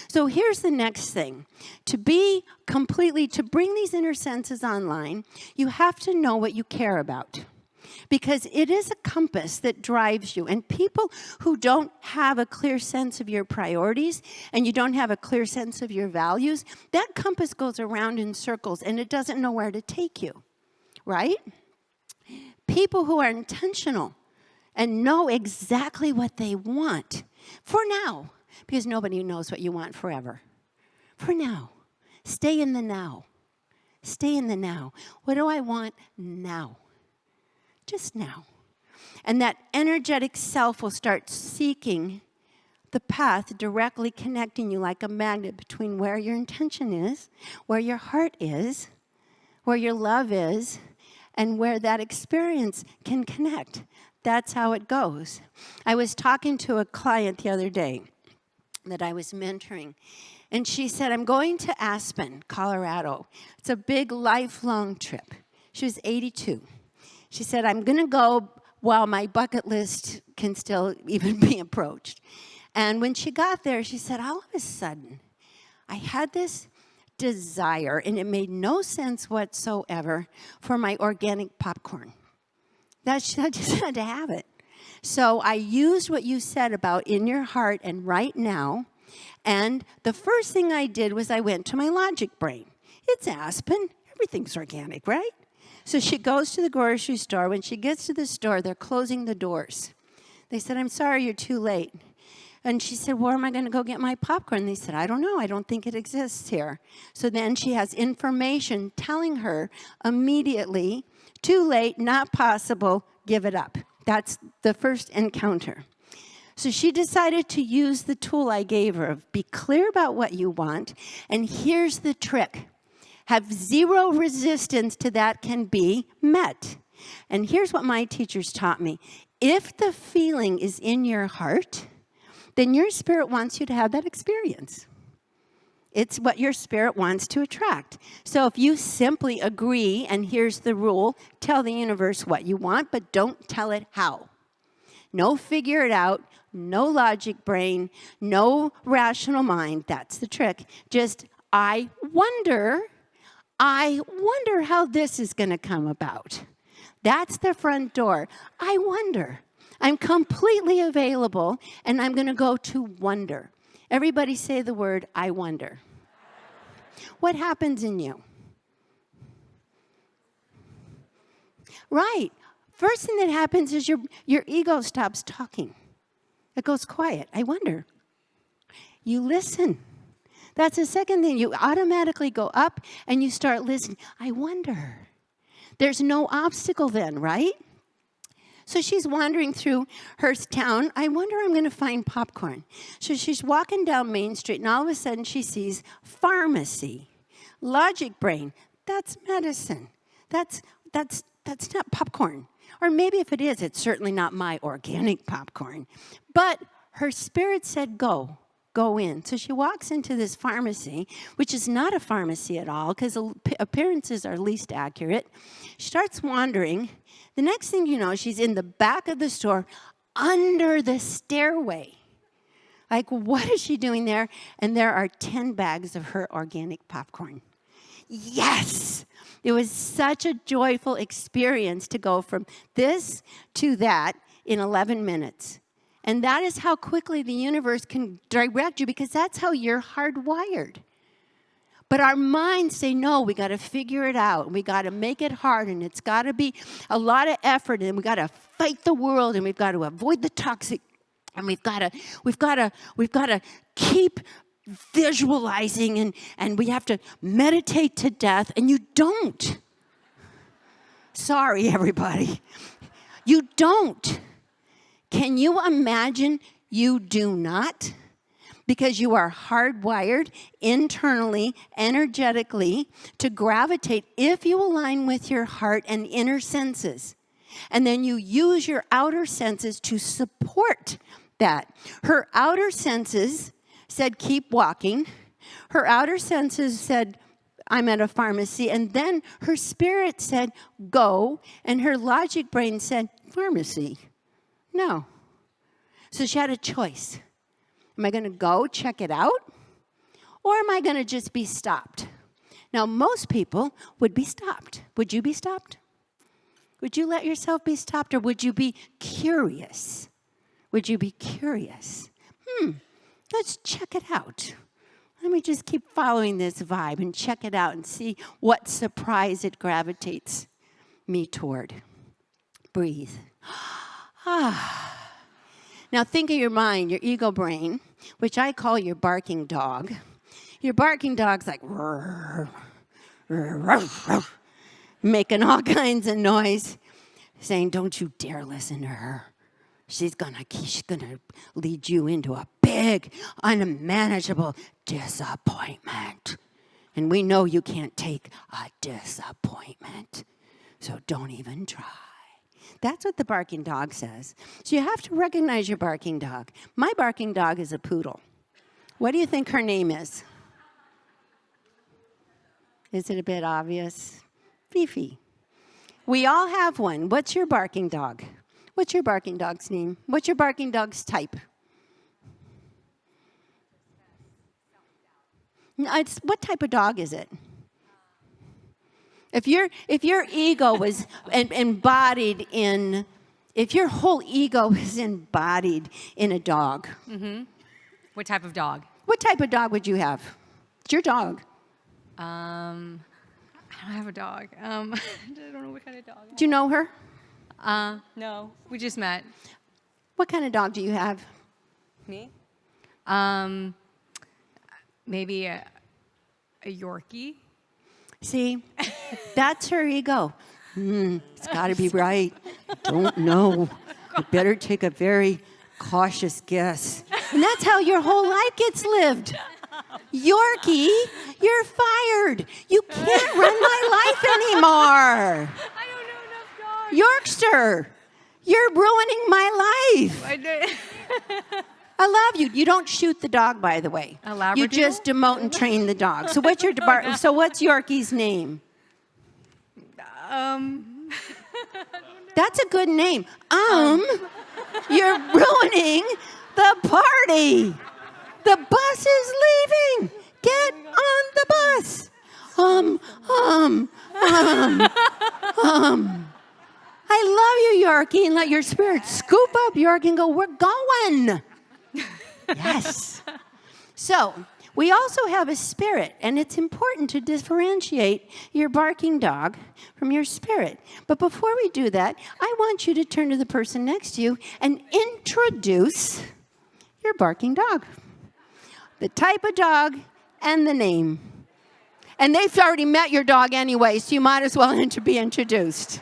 [SPEAKER 1] So here's the next thing. To bring these inner senses online, you have to know what you care about. Because it is a compass that drives you. And people who don't have a clear sense of your priorities and you don't have a clear sense of your values, that compass goes around in circles and it doesn't know where to take you, right? People who are intentional and know exactly what they want for now, because nobody knows what you want forever. For now, stay in the now. Stay in the now. What do I want now? Just now. And that energetic self will start seeking the path directly connecting you like a magnet between where your intention is, where your heart is, where your love is, and where that experience can connect. That's how it goes. I was talking to a client the other day that I was mentoring, and she said, I'm going to Aspen, Colorado. It's a big lifelong trip. She was 82. She said, I'm going to go while my bucket list can still even be approached. And when she got there, she said, all of a sudden, I had this desire, and it made no sense whatsoever, for my organic popcorn. I just had to have it. So I used what you said about in your heart and right now, and the first thing I did was I went to my logic brain. It's Aspen. Everything's organic, right? So she goes to the grocery store. When she gets to the store, they're closing the doors. They said, I'm sorry, you're too late. And she said, where am I going to go get my popcorn? They said, I don't know. I don't think it exists here. So then she has information telling her immediately, too late, not possible, give it up. That's the first encounter. So she decided to use the tool I gave her of be clear about what you want. And here's the trick. Have zero resistance to that can be met. And here's what my teachers taught me. If the feeling is in your heart, then your spirit wants you to have that experience. It's what your spirit wants to attract. So if you simply agree, and here's the rule, tell the universe what you want, but don't tell it how. No figure it out, no logic brain, no rational mind. That's the trick. Just, I wonder how this is going to come about. That's the front door. I wonder. I'm completely available, and I'm going to go to wonder. Everybody say the word, I wonder. What happens in you? Right. First thing that happens is your ego stops talking. It goes quiet. I wonder. You listen. That's the second thing. You automatically go up and you start listening. I wonder. There's no obstacle then, right? So she's wandering through her town. I wonder I'm going to find popcorn. So she's walking down Main Street, and all of a sudden she sees pharmacy. Logic brain. That's medicine. That's not popcorn. Or maybe if it is, it's certainly not my organic popcorn. But her spirit said, go in. So she walks into this pharmacy, which is not a pharmacy at all, because appearances are least accurate. She starts wandering. The next thing you know, she's in the back of the store, under the stairway. Like, what is she doing there? And there are 10 bags of her organic popcorn. Yes! It was such a joyful experience to go from this to that in 11 minutes. And that is how quickly the universe can direct you, because that's how you're hardwired. But our minds say, no, we got to figure it out. We got to make it hard, and it's got to be a lot of effort, and we got to fight the world, and we've got to avoid the toxic, and we've got to keep visualizing, and we have to meditate to death, and you don't. Sorry, everybody. You don't. Can you imagine you do not? Because you are hardwired internally, energetically, to gravitate if you align with your heart and inner senses. And then you use your outer senses to support that. Her outer senses said, keep walking. Her outer senses said, I'm at a pharmacy. And then her spirit said, go. And her logic brain said, pharmacy. No. So she had a choice. Am I going to go check it out? Or am I going to just be stopped? Now, most people would be stopped. Would you be stopped? Would you let yourself be stopped, or would you be curious? Would you be curious? Let's check it out. Let me just keep following this vibe and check it out and see what surprise it gravitates me toward. Breathe. Now think of your mind, your ego brain, which I call your barking dog. Your barking dog's like, rrr, rrr, rrr, rrr, making all kinds of noise, saying, don't you dare listen to her. She's gonna lead you into a big, unmanageable disappointment. And we know you can't take a disappointment, so don't even try. That's what the barking dog says. So you have to recognize your barking dog. My barking dog is a poodle. What do you think her name is? Is it a bit obvious? Fifi. We all have one. What's your barking dog? What's your barking dog's name? What's your barking dog's type? What type of dog is it? If your ego was embodied in, if your whole ego was embodied in a dog.
[SPEAKER 3] Mm-hmm. What type of dog?
[SPEAKER 1] What type of dog would you have? It's your dog.
[SPEAKER 3] I don't have a dog. I don't know what kind of dog.
[SPEAKER 1] Do you know her?
[SPEAKER 3] No, we just met.
[SPEAKER 1] What kind of dog do you have?
[SPEAKER 3] Me? Maybe a Yorkie.
[SPEAKER 1] See, that's her ego. It's got to be right. Don't know. I better take a very cautious guess. And that's how your whole life gets lived. Yorkie, you're fired. You can't run my life anymore.
[SPEAKER 3] I don't know enough dogs.
[SPEAKER 1] Yorkshire, you're ruining my life. I love you. You don't shoot the dog, by the way.
[SPEAKER 3] A Labradoodle?
[SPEAKER 1] You just demote and train the dog. So what's your so what's Yorkie's name? That's a good name. You're ruining the party. The bus is leaving. Get on the bus. I love you, Yorkie, and let your spirit scoop up Yorkie and go, we're going. Yes. So, we also have a spirit, and it's important to differentiate your barking dog from your spirit. But before we do that, I want you to turn to the person next to you and introduce your barking dog. The type of dog and the name. And they've already met your dog anyway, so you might as well be introduced.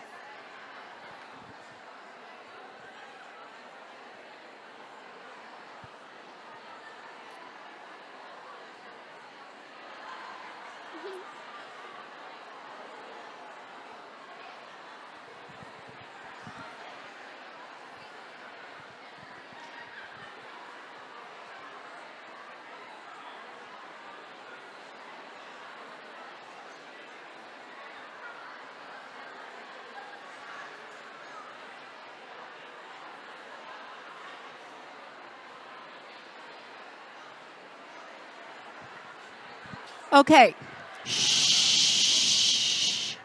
[SPEAKER 1] Okay. Shh.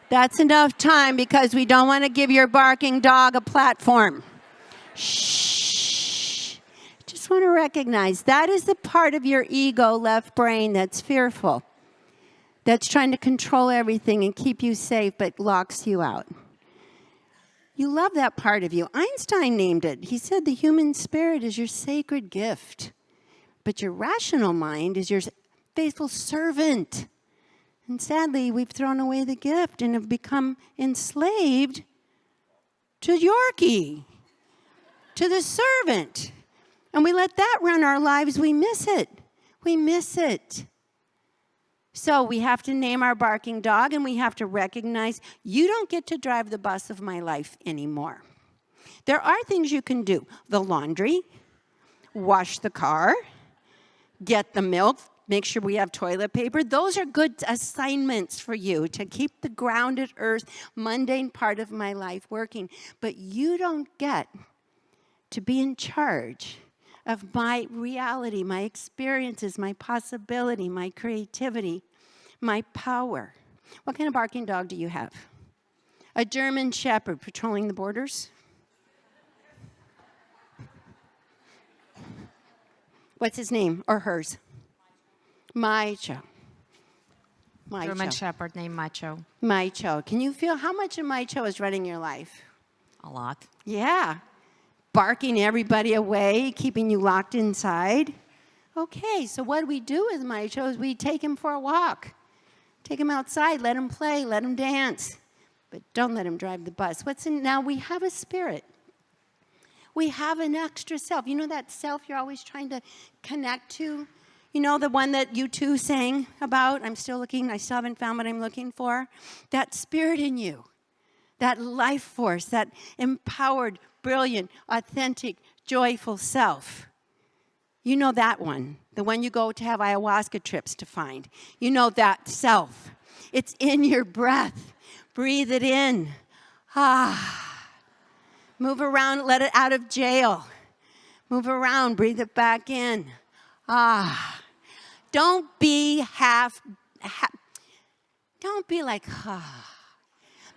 [SPEAKER 1] That's enough time because we don't want to give your barking dog a platform. Shh. Just want to recognize that is the part of your ego, left brain, that's fearful, that's trying to control everything and keep you safe but locks you out. You love that part of you. Einstein named it. He said the human spirit is your sacred gift, but your rational mind is your faithful servant. And sadly, we've thrown away the gift and have become enslaved to Yorkie, to the servant. And we let that run our lives. We miss it. We miss it. So we have to name our barking dog, and we have to recognize you don't get to drive the bus of my life anymore. There are things you can do. The laundry, wash the car, get the milk, make sure we have toilet paper. Those are good assignments for you to keep the grounded earth, mundane part of my life working. But you don't get to be in charge of my reality, my experiences, my possibility, my creativity, my power. What kind of barking dog do you have? A German Shepherd patrolling the borders? What's his name or hers? Macho.
[SPEAKER 4] German Shepherd named Macho.
[SPEAKER 1] Macho. Can you feel how much of Macho is running your life?
[SPEAKER 4] A lot.
[SPEAKER 1] Yeah. Barking everybody away, keeping you locked inside. Okay, so what we do with Macho is we take him for a walk. Take him outside, let him play, let him dance. But don't let him drive the bus. Now we have a spirit. We have an extra self. You know that self you're always trying to connect to? You know, the one that you two sang about? I still haven't found what I'm looking for. That spirit in you, that life force, that empowered, brilliant, authentic, joyful self. You know that one, the one you go to have ayahuasca trips to find. You know that self. It's in your breath. Breathe it in. Move around, let it out of jail. Move around, breathe it back in. Don't be don't be like,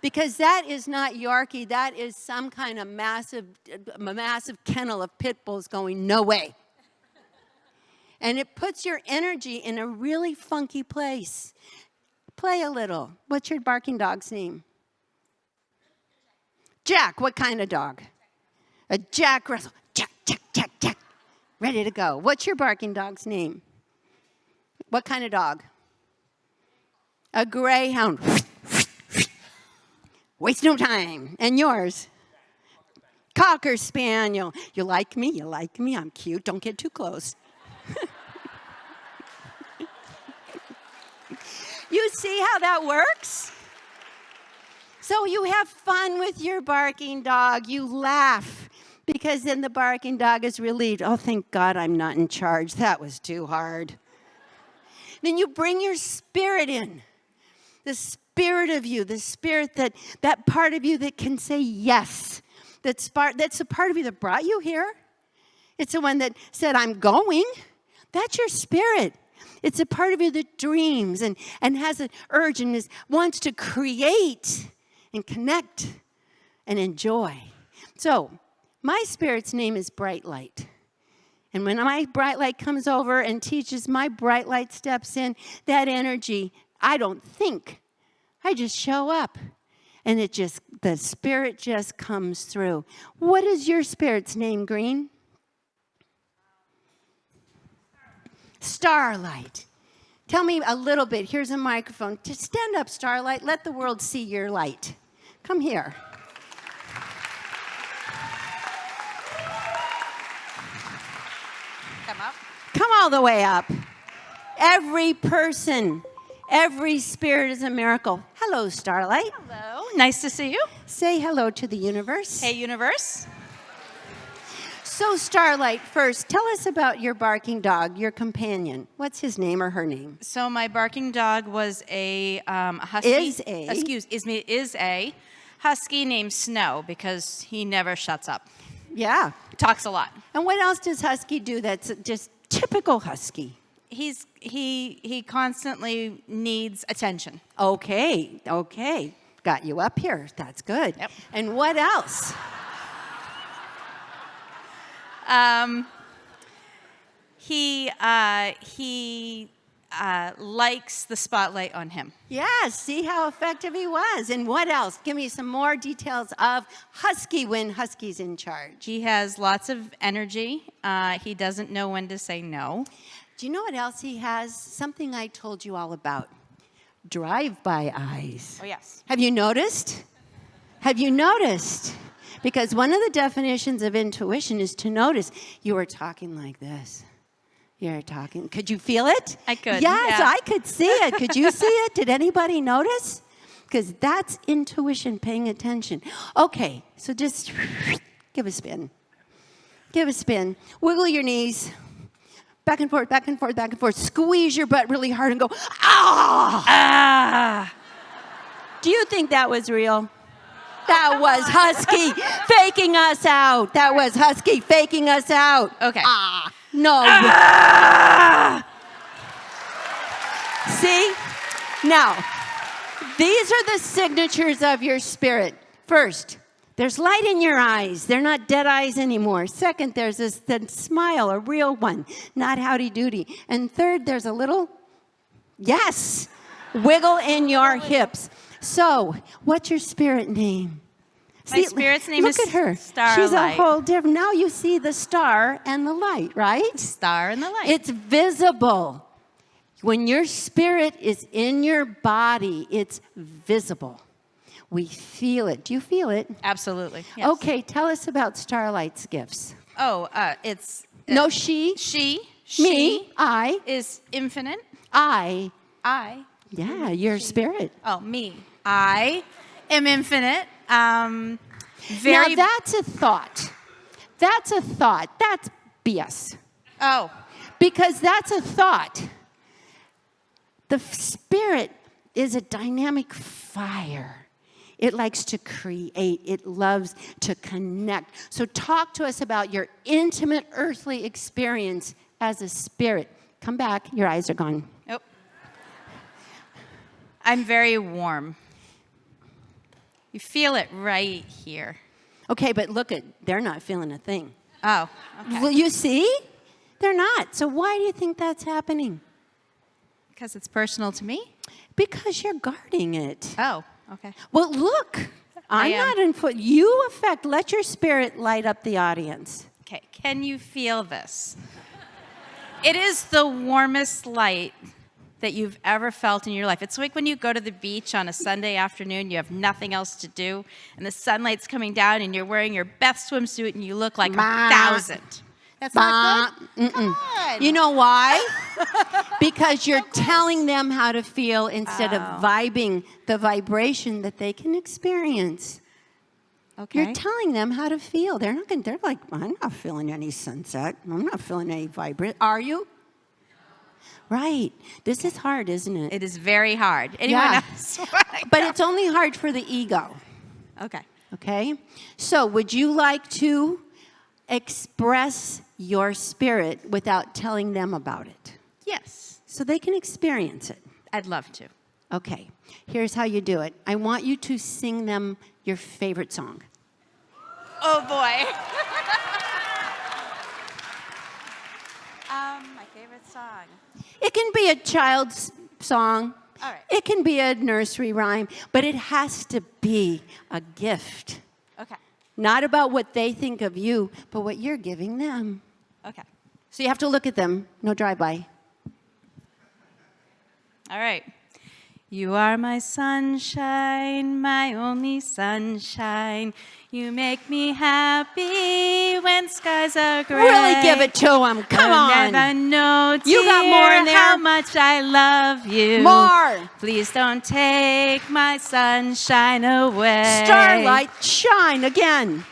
[SPEAKER 1] because that is not Yorkie. That is some kind of massive kennel of pit bulls going, no way. And it puts your energy in a really funky place. Play a little. What's your barking dog's name? Jack. What kind of dog? A Jack Russell. Jack, Jack, Jack, Jack. Ready to go. What's your barking dog's name? What kind of dog? A greyhound. Waste no time. And yours? Cocker spaniel. You like me? You like me? I'm cute. Don't get too close. You see how that works? So you have fun with your barking dog. You laugh because then the barking dog is relieved. Oh, thank God I'm not in charge. That was too hard. Then you bring your spirit in. The spirit of you, the spirit that part of you that can say yes. That's the part of you that brought you here. It's the one that said, I'm going. That's your spirit. It's a part of you that dreams and has an urge and wants to create and connect and enjoy. So my spirit's name is Bright Light. And when my bright light comes over and teaches, my bright light steps in, that energy, I don't think. I just show up. And the spirit just comes through. What is your spirit's name, Green? Starlight. Tell me a little bit. Here's a microphone. Just stand up, Starlight. Let the world see your light. Come here.
[SPEAKER 4] Come up.
[SPEAKER 1] Come all the way up. Every person, every spirit is a miracle. Hello, Starlight.
[SPEAKER 4] Hello. Nice to see you.
[SPEAKER 1] Say hello to the universe.
[SPEAKER 4] Hey, universe.
[SPEAKER 1] So, Starlight, first, tell us about your barking dog, your companion. What's his name or her name?
[SPEAKER 4] So my barking dog was a husky. Is a husky named Snow because he never shuts up.
[SPEAKER 1] Yeah.
[SPEAKER 4] Talks a lot.
[SPEAKER 1] And what else does Husky do that's just typical Husky?
[SPEAKER 4] He constantly needs attention.
[SPEAKER 1] Okay. Got you up here. That's good.
[SPEAKER 4] Yep.
[SPEAKER 1] And what else?
[SPEAKER 4] He likes the spotlight on him.
[SPEAKER 1] Yeah, see how effective he was. And what else? Give me some more details of Husky when Husky's in charge.
[SPEAKER 4] He has lots of energy. He doesn't know when to say no.
[SPEAKER 1] Do you know what else he has? Something I told you all about. Drive-by eyes.
[SPEAKER 4] Oh, yes.
[SPEAKER 1] Have you noticed? Because one of the definitions of intuition is to notice. You were talking like this. You're talking. Could you feel it?
[SPEAKER 4] I could.
[SPEAKER 1] Yes,
[SPEAKER 4] yeah.
[SPEAKER 1] I could see it. Could you see it? Did anybody notice? Because that's intuition, paying attention. Okay, so just give a spin. Wiggle your knees. Back and forth, back and forth, back and forth. Squeeze your butt really hard and go, ah! Do you think that was real? That was Husky faking us out. That was Husky faking us out.
[SPEAKER 4] Okay.
[SPEAKER 1] No. See? Now, these are the signatures of your spirit. First, there's light in your eyes. They're not dead eyes anymore. Second, there's this smile, a real one, not howdy-doody. And third, there's a little, yes, wiggle in your hips. So, what's your spirit name?
[SPEAKER 4] My spirit's name is
[SPEAKER 1] Look at her.
[SPEAKER 4] Starlight.
[SPEAKER 1] She's a whole different, now you see the star and the light, right?
[SPEAKER 4] Star and the light.
[SPEAKER 1] It's visible. When your spirit is in your body, it's visible. We feel it. Do you feel it?
[SPEAKER 4] Absolutely. Yes.
[SPEAKER 1] Okay, tell us about Starlight's gifts.
[SPEAKER 4] Oh, it's...
[SPEAKER 1] No, she.
[SPEAKER 4] She.
[SPEAKER 1] Me. I.
[SPEAKER 4] Is infinite.
[SPEAKER 1] I.
[SPEAKER 4] Yeah,
[SPEAKER 1] your spirit.
[SPEAKER 4] Oh, me. I am infinite.
[SPEAKER 1] Now, that's a thought. That's a thought. That's BS.
[SPEAKER 4] Oh.
[SPEAKER 1] Because that's a thought. The spirit is a dynamic fire. It likes to create. It loves to connect. So talk to us about your intimate earthly experience as a spirit. Come back. Your eyes are gone.
[SPEAKER 4] Nope. I'm very warm. You feel it right here.
[SPEAKER 1] Okay, but look they're not feeling a thing.
[SPEAKER 4] Oh, okay.
[SPEAKER 1] Well, you see? They're not. So why do you think that's happening?
[SPEAKER 4] Because it's personal to me?
[SPEAKER 1] Because you're guarding it.
[SPEAKER 4] Oh, okay.
[SPEAKER 1] Well, look. I'm not in foot. You affect. Let your spirit light up the audience.
[SPEAKER 4] Okay, can you feel this? It is the warmest light that you've ever felt in your life. It's like when you go to the beach on a Sunday afternoon, you have nothing else to do, and the sunlight's coming down, and you're wearing your best swimsuit, and you look like 1,000. That's not good? Come on.
[SPEAKER 1] You know why? Because you're telling them how to feel instead of vibing the vibration that they can experience.
[SPEAKER 4] Okay.
[SPEAKER 1] You're telling them how to feel. They're not going. They're like, I'm not feeling any sunset. I'm not feeling any vibrant. Are you? Right. This is hard, isn't it?
[SPEAKER 4] It is very hard. Anyone else?
[SPEAKER 1] But it's only hard for the ego.
[SPEAKER 4] Okay.
[SPEAKER 1] Okay? So would you like to express your spirit without telling them about it?
[SPEAKER 4] Yes.
[SPEAKER 1] So they can experience it.
[SPEAKER 4] I'd love to.
[SPEAKER 1] Okay. Here's how you do it. I want you to sing them your favorite song.
[SPEAKER 4] Oh, boy. My favorite song.
[SPEAKER 1] It can be a child's song.
[SPEAKER 4] All right.
[SPEAKER 1] It can be a nursery rhyme, but it has to be a gift.
[SPEAKER 4] Okay.
[SPEAKER 1] Not about what they think of you, but what you're giving them.
[SPEAKER 4] Okay.
[SPEAKER 1] So you have to look at them. No drive-by.
[SPEAKER 4] All right. You are my sunshine, my only sunshine. You make me happy when skies are gray.
[SPEAKER 1] Really give it to them. Come on.
[SPEAKER 4] Never know,
[SPEAKER 1] You got more in there?
[SPEAKER 4] how much I love you.
[SPEAKER 1] More.
[SPEAKER 4] Please don't take my sunshine away.
[SPEAKER 1] Starlight, shine again.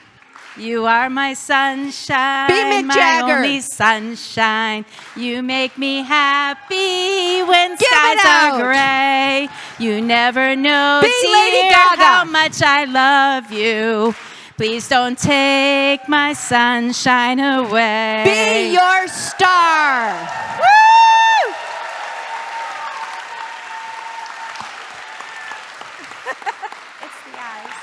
[SPEAKER 4] You are my sunshine,
[SPEAKER 1] Be Mick
[SPEAKER 4] my
[SPEAKER 1] Jagger.
[SPEAKER 4] only sunshine. You make me happy when
[SPEAKER 1] Give
[SPEAKER 4] skies
[SPEAKER 1] it out.
[SPEAKER 4] are gray. You never know,
[SPEAKER 1] Be
[SPEAKER 4] dear,
[SPEAKER 1] Lady Gaga.
[SPEAKER 4] how much I love you. Please don't take my sunshine away.
[SPEAKER 1] Be your star. Woo!
[SPEAKER 4] It's the eyes.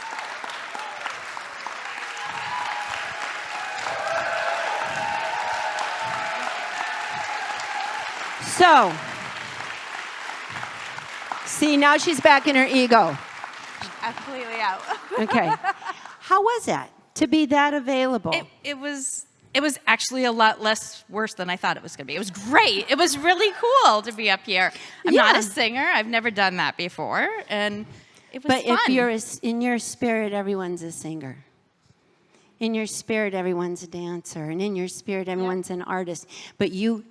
[SPEAKER 1] So, see, now she's back in her ego.
[SPEAKER 4] I'm completely out.
[SPEAKER 1] Okay. How was that to be that available?
[SPEAKER 4] It was actually a lot less worse than I thought it was going to be. It was great. It was really cool to be up here. I'm not
[SPEAKER 1] Yeah.
[SPEAKER 4] a singer. I've never done that before, and it was
[SPEAKER 1] But
[SPEAKER 4] fun.
[SPEAKER 1] if you're in your spirit, everyone's a singer. In your spirit, everyone's a dancer. And in your spirit, everyone's an artist. But you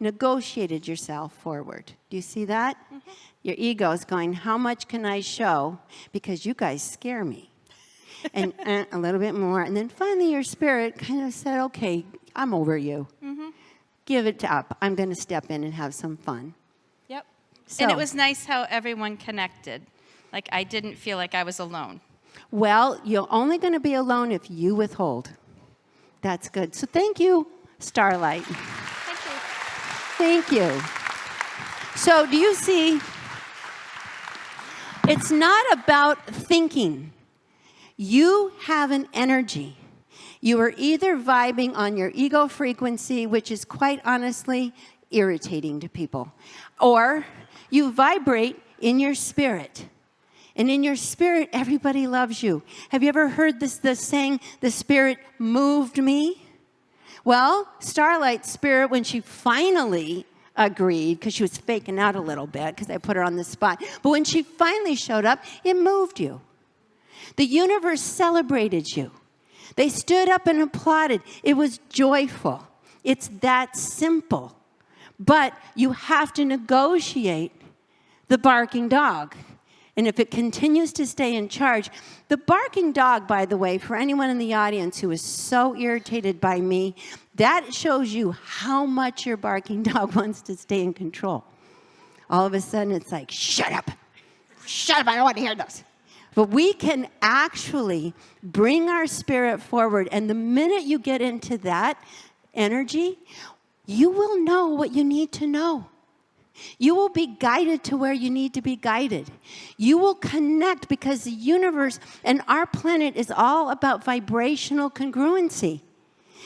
[SPEAKER 1] negotiated yourself forward. Do you see that? Mm-hmm. Your ego is going, how much can I show? Because you guys scare me. And a little bit more. And then finally your spirit kind of said, okay, I'm over you. Mm-hmm. Give it up. I'm going to step in and have some fun.
[SPEAKER 4] Yep.
[SPEAKER 1] So,
[SPEAKER 4] And it was nice how everyone connected. Like, I didn't feel like I was alone.
[SPEAKER 1] Well, you're only going to be alone if you withhold. That's good. So thank you, Starlight. Thank you. So do you see? It's not about thinking. You have an energy. You are either vibing on your ego frequency, which is quite honestly irritating to people, or you vibrate in your spirit. And in your spirit, everybody loves you. Have you ever heard this saying, the spirit moved me? Well, Starlight's spirit, when she finally agreed, because she was faking out a little bit, because I put her on the spot, but when she finally showed up, it moved you. The universe celebrated you. They stood up and applauded. It was joyful. It's that simple. But you have to negotiate the barking dog. And if it continues to stay in charge, the barking dog, by the way, for anyone in the audience who is so irritated by me, that shows you how much your barking dog wants to stay in control. All of a sudden, it's like, shut up. Shut up, I don't want to hear this. But we can actually bring our spirit forward. And the minute you get into that energy, you will know what you need to know. You will be guided to where you need to be guided. You will connect because the universe and our planet is all about vibrational congruency.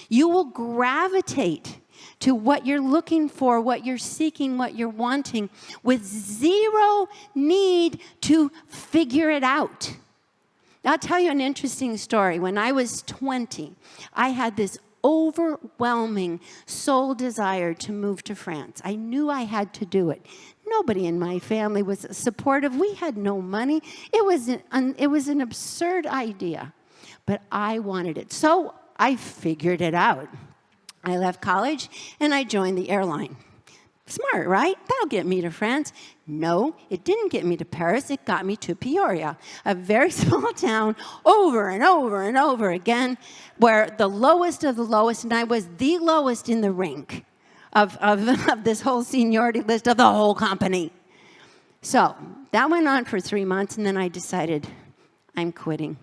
[SPEAKER 1] You will gravitate to what you're looking for, what you're seeking, what you're wanting, with zero need to figure it out. I'll tell you an interesting story. When I was 20, I had this overwhelming soul desire to move to France. I knew I had to do it. Nobody in my family was supportive. We had no money. It was an absurd idea, but I wanted it. So I figured it out. I left college and I joined the airline. Smart, right? That'll get me to France. No, it didn't get me to Paris. It got me to Peoria, a very small town, over and over and over again, where the lowest of the lowest, and I was the lowest in the rank of this whole seniority list of the whole company. So that went on for 3 months, and then I decided, I'm quitting.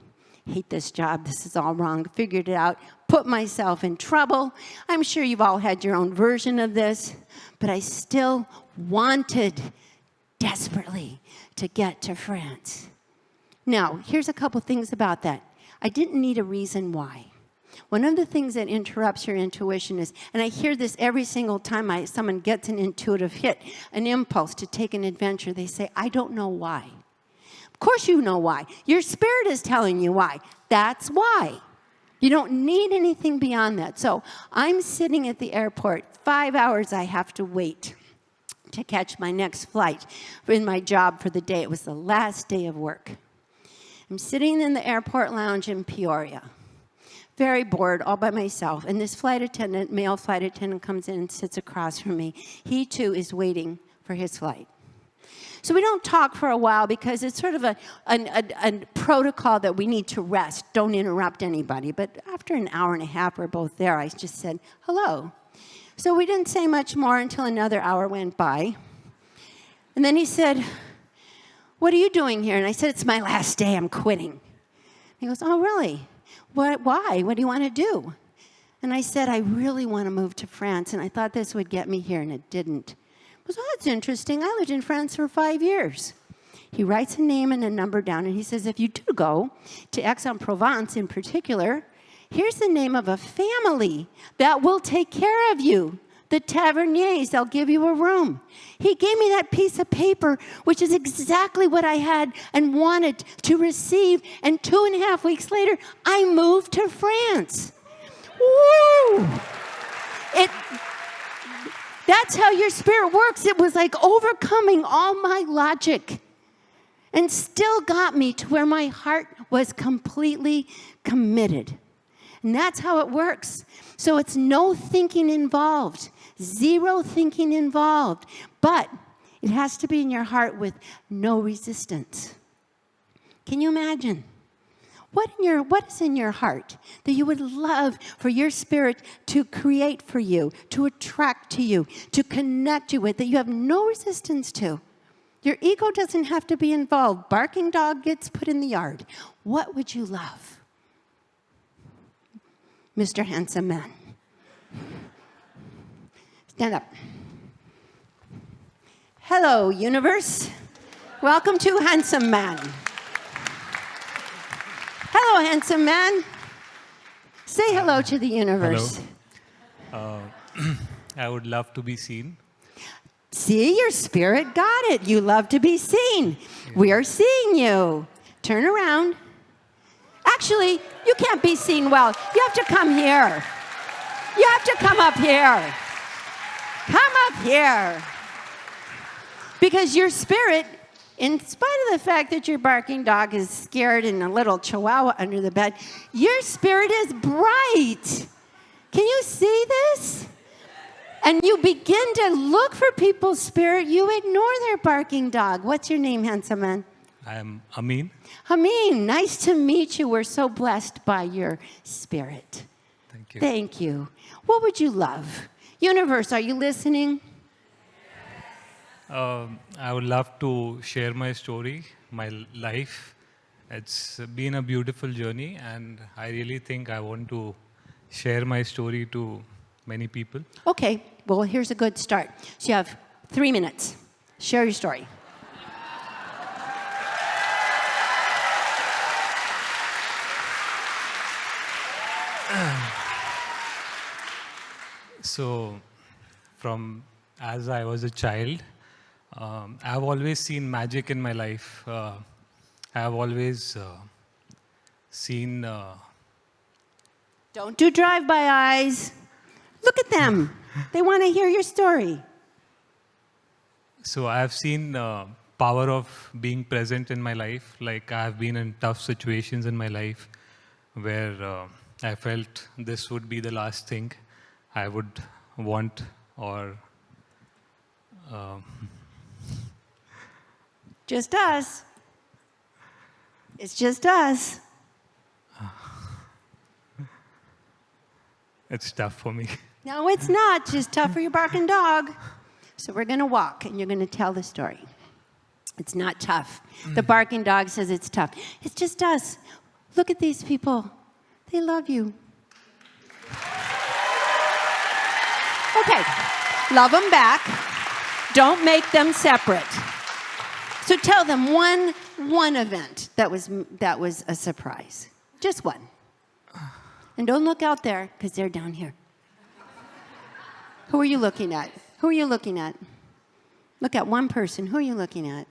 [SPEAKER 1] Hate this job. This is all wrong. Figured it out. Put myself in trouble. I'm sure you've all had your own version of this, but I still wanted desperately to get to France. Now, here's a couple things about that. I didn't need a reason why. One of the things that interrupts your intuition is, and I hear this every single time someone gets an intuitive hit, an impulse to take an adventure, they say, I don't know why. Of course you know why. Your spirit is telling you why. That's why. You don't need anything beyond that. So I'm sitting at the airport. 5 hours I have to wait to catch my next flight in my job for the day. It was the last day of work. I'm sitting in the airport lounge in Peoria, very bored, all by myself. And this flight attendant, male flight attendant, comes in and sits across from me. He, too, is waiting for his flight. So we don't talk for a while because it's sort of a protocol that we need to rest. Don't interrupt anybody. But after an hour and a half, we're both there. I just said, hello. So we didn't say much more until another hour went by. And then he said, what are you doing here? And I said, it's my last day. I'm quitting. He goes, oh, really? Why? What do you want to do? And I said, I really want to move to France. And I thought this would get me here, and it didn't. I goes, well, that's interesting. I lived in France for 5 years. He writes a name and a number down, and he says, if you do go to Aix-en-Provence in particular, here's the name of a family that will take care of you. The Taverniers, they'll give you a room. He gave me that piece of paper, which is exactly what I had and wanted to receive. And 2.5 weeks later, I moved to France. Woo! That's how your spirit works. It was like overcoming all my logic and still got me to where my heart was completely committed. And that's how it works. So it's no thinking involved, zero thinking involved, but it has to be in your heart with no resistance. Can you imagine? What is in your heart that you would love for your spirit to create for you, to attract to you, to connect you with, that you have no resistance to? Your ego doesn't have to be involved. Barking dog gets put in the yard. What would you love? Mr. Handsome Man. Stand up. Hello, universe. Welcome to Handsome Man. Hello, Handsome Man. Say hello to the universe.
[SPEAKER 5] Hello. I would love to be seen.
[SPEAKER 1] See, your spirit got it. You love to be seen. We are seeing you. Turn around. Actually, you can't be seen well. You have to come here. You have to come up here. Come up here. Because your spirit, in spite of the fact that your barking dog is scared and a little chihuahua under the bed, your spirit is bright. Can you see this? And you begin to look for people's spirit. You ignore their barking dog. What's your name, handsome man?
[SPEAKER 5] I'm Amin.
[SPEAKER 1] Amin, nice to meet you. We're so blessed by your spirit.
[SPEAKER 5] Thank you.
[SPEAKER 1] Thank you. What would you love? Universe, are you listening?
[SPEAKER 5] I would love to share my story, my life. It's been a beautiful journey, and I really think I want to share my story to many people.
[SPEAKER 1] Okay, well, here's a good start. So you have 3 minutes. Share your story.
[SPEAKER 5] So, from as I was a child, I've always seen magic in my life. I've always seen.
[SPEAKER 1] Don't do drive-by eyes. Look at them. They want to hear your story.
[SPEAKER 5] So I've seen power of being present in my life. Like I've been in tough situations in my life where I felt this would be the last thing I would want or.
[SPEAKER 1] Just us. It's just us.
[SPEAKER 5] It's tough for me.
[SPEAKER 1] No, it's not. Just tough for your barking dog. So we're going to walk, and you're going to tell the story. It's not tough. The barking dog says it's tough. It's just us. Look at these people. They love you. Okay. Love them back. Don't make them separate. So tell them one event that was a surprise. Just one. And don't look out there, because they're down here. Who are you looking at? Who are you looking at? Look at one person. Who are you looking at?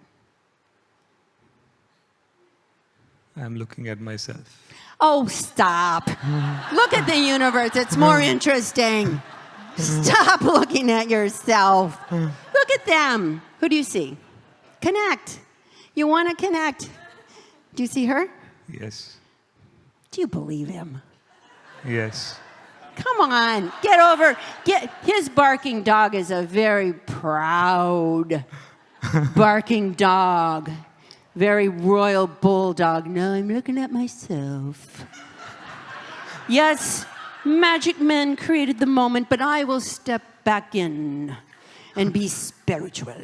[SPEAKER 5] I'm looking at myself.
[SPEAKER 1] Oh, stop. Look at the universe. It's more interesting. Stop looking at yourself. Look at them. Who do you see? Connect. You want to connect. Do you see her?
[SPEAKER 5] Yes.
[SPEAKER 1] Do you believe him?
[SPEAKER 5] Yes.
[SPEAKER 1] Come on, get over. His barking dog is a very proud barking dog. Very royal bulldog. No, I'm looking at myself. Yes, magic men created the moment, but I will step back in and be spiritual.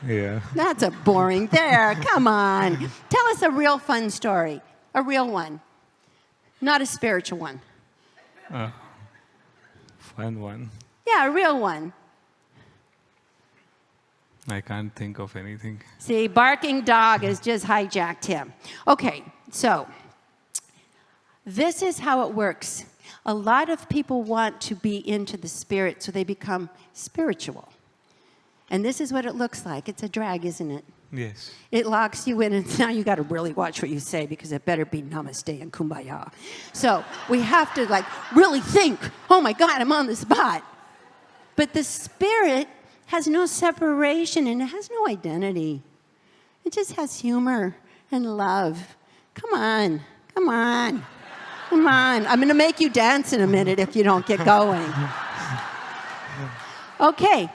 [SPEAKER 5] Yeah.
[SPEAKER 1] That's a boring there. Come on. Tell us a real fun story. A real one. Not a spiritual one.
[SPEAKER 5] Fun one.
[SPEAKER 1] Yeah, a real one.
[SPEAKER 5] I can't think of anything.
[SPEAKER 1] See, barking dog has just hijacked him. Okay, so this is how it works. A lot of people want to be into the spirit, so they become spiritual. And this is what it looks like. It's a drag, isn't it?
[SPEAKER 5] Yes.
[SPEAKER 1] It locks you in, and now you got to really watch what you say, because it better be namaste and kumbaya. So we have to really think, oh my God, I'm on the spot. But the spirit has no separation, and it has no identity. It just has humor and love. Come on, come on, come on. I'm going to make you dance in a minute if you don't get going. Okay,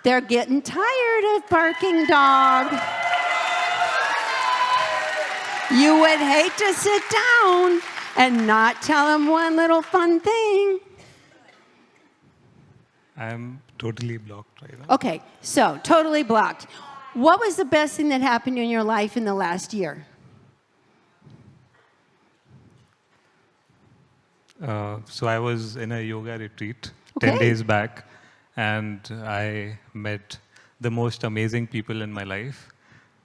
[SPEAKER 1] they're getting tired of barking dog. You would hate to sit down and not tell them one little fun thing.
[SPEAKER 5] I'm Totally blocked right now.
[SPEAKER 1] Okay, so totally blocked. What was the best thing that happened in your life in the last year?
[SPEAKER 5] So I was in a yoga retreat
[SPEAKER 1] Okay.
[SPEAKER 5] 10 days back, and I met the most amazing people in my life.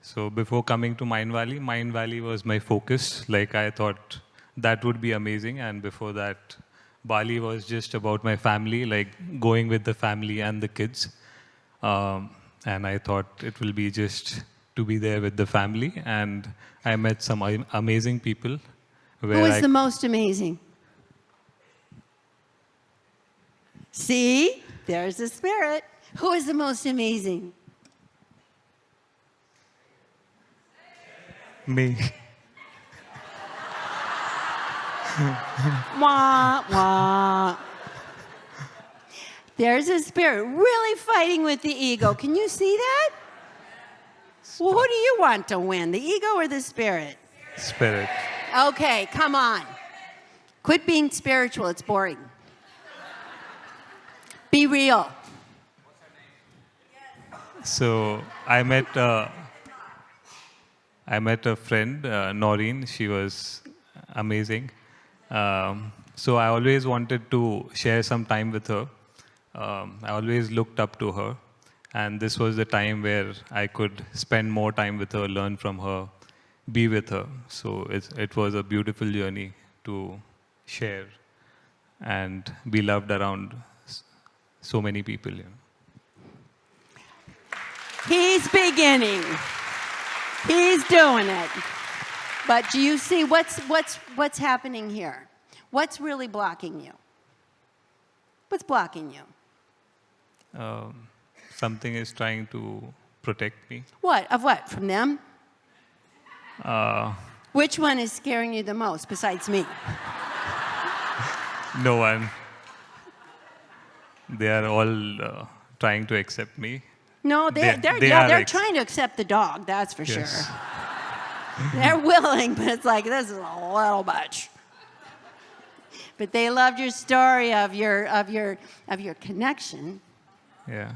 [SPEAKER 5] So before coming to Mindvalley was my focus. Like I thought that would be amazing, and before that, Bali was just about my family, like going with the family and the kids. And I thought it will be just to be there with the family, and I met some amazing people.
[SPEAKER 1] Who was the most amazing? See, there's the spirit. Who is the most amazing?
[SPEAKER 5] Me.
[SPEAKER 1] Wah, wah. There's a spirit really fighting with the ego. Can you see that? Well, who do you want to win, the ego or the spirit?
[SPEAKER 5] Spirit.
[SPEAKER 1] Okay, come on. Quit being spiritual. It's boring. Be real.
[SPEAKER 5] So I met a friend, Noreen. She was amazing. So I always wanted to share some time with her. I always looked up to her, and this was the time where I could spend more time with her, learn from her, be with her. So it was a beautiful journey to share and be loved around so many people. You know.
[SPEAKER 1] He's beginning. He's doing it. But do you see what's happening here? What's really blocking you? What's blocking you?
[SPEAKER 5] Something is trying to protect me.
[SPEAKER 1] What? Of what? From them?
[SPEAKER 5] Uh,
[SPEAKER 1] Which one is scaring you the most besides me?
[SPEAKER 5] no one. They are all trying to accept me.
[SPEAKER 1] No, they're trying to accept the dog, that's for
[SPEAKER 5] Yes.
[SPEAKER 1] sure. They're willing, but it's like, this is a little much. But they loved your story of your connection.
[SPEAKER 5] Yeah.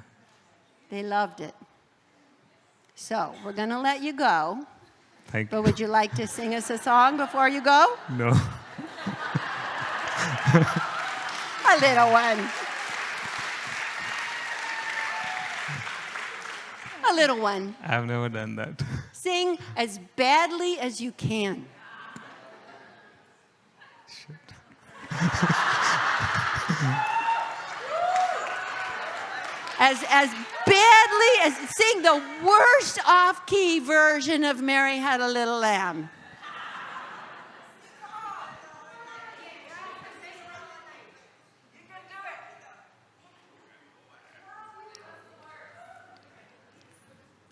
[SPEAKER 1] They loved it. So we're gonna let you go.
[SPEAKER 5] Thank
[SPEAKER 1] But
[SPEAKER 5] you.
[SPEAKER 1] would you like to sing us a song before you go?
[SPEAKER 5] No.
[SPEAKER 1] A little one. A little one.
[SPEAKER 5] I've never done that.
[SPEAKER 1] Sing as badly as you can. As badly as sing the worst off-key version of Mary Had a Little Lamb.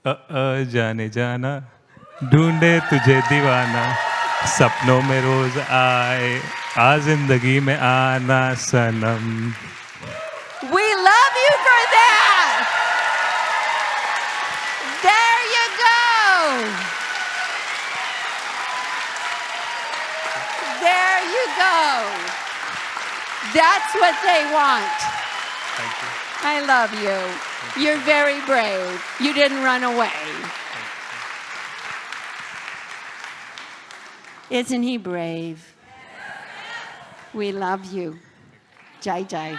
[SPEAKER 5] जाने जाना ढूंढे तुझे दीवाना सपनों में रोज आए आ जिंदगी में आना सनम.
[SPEAKER 1] We love you for that. There you go. There you go. That's what they want.
[SPEAKER 5] Thank you.
[SPEAKER 1] I love you. You're very brave. You didn't run away. Isn't he brave? We love you. Jai Jai.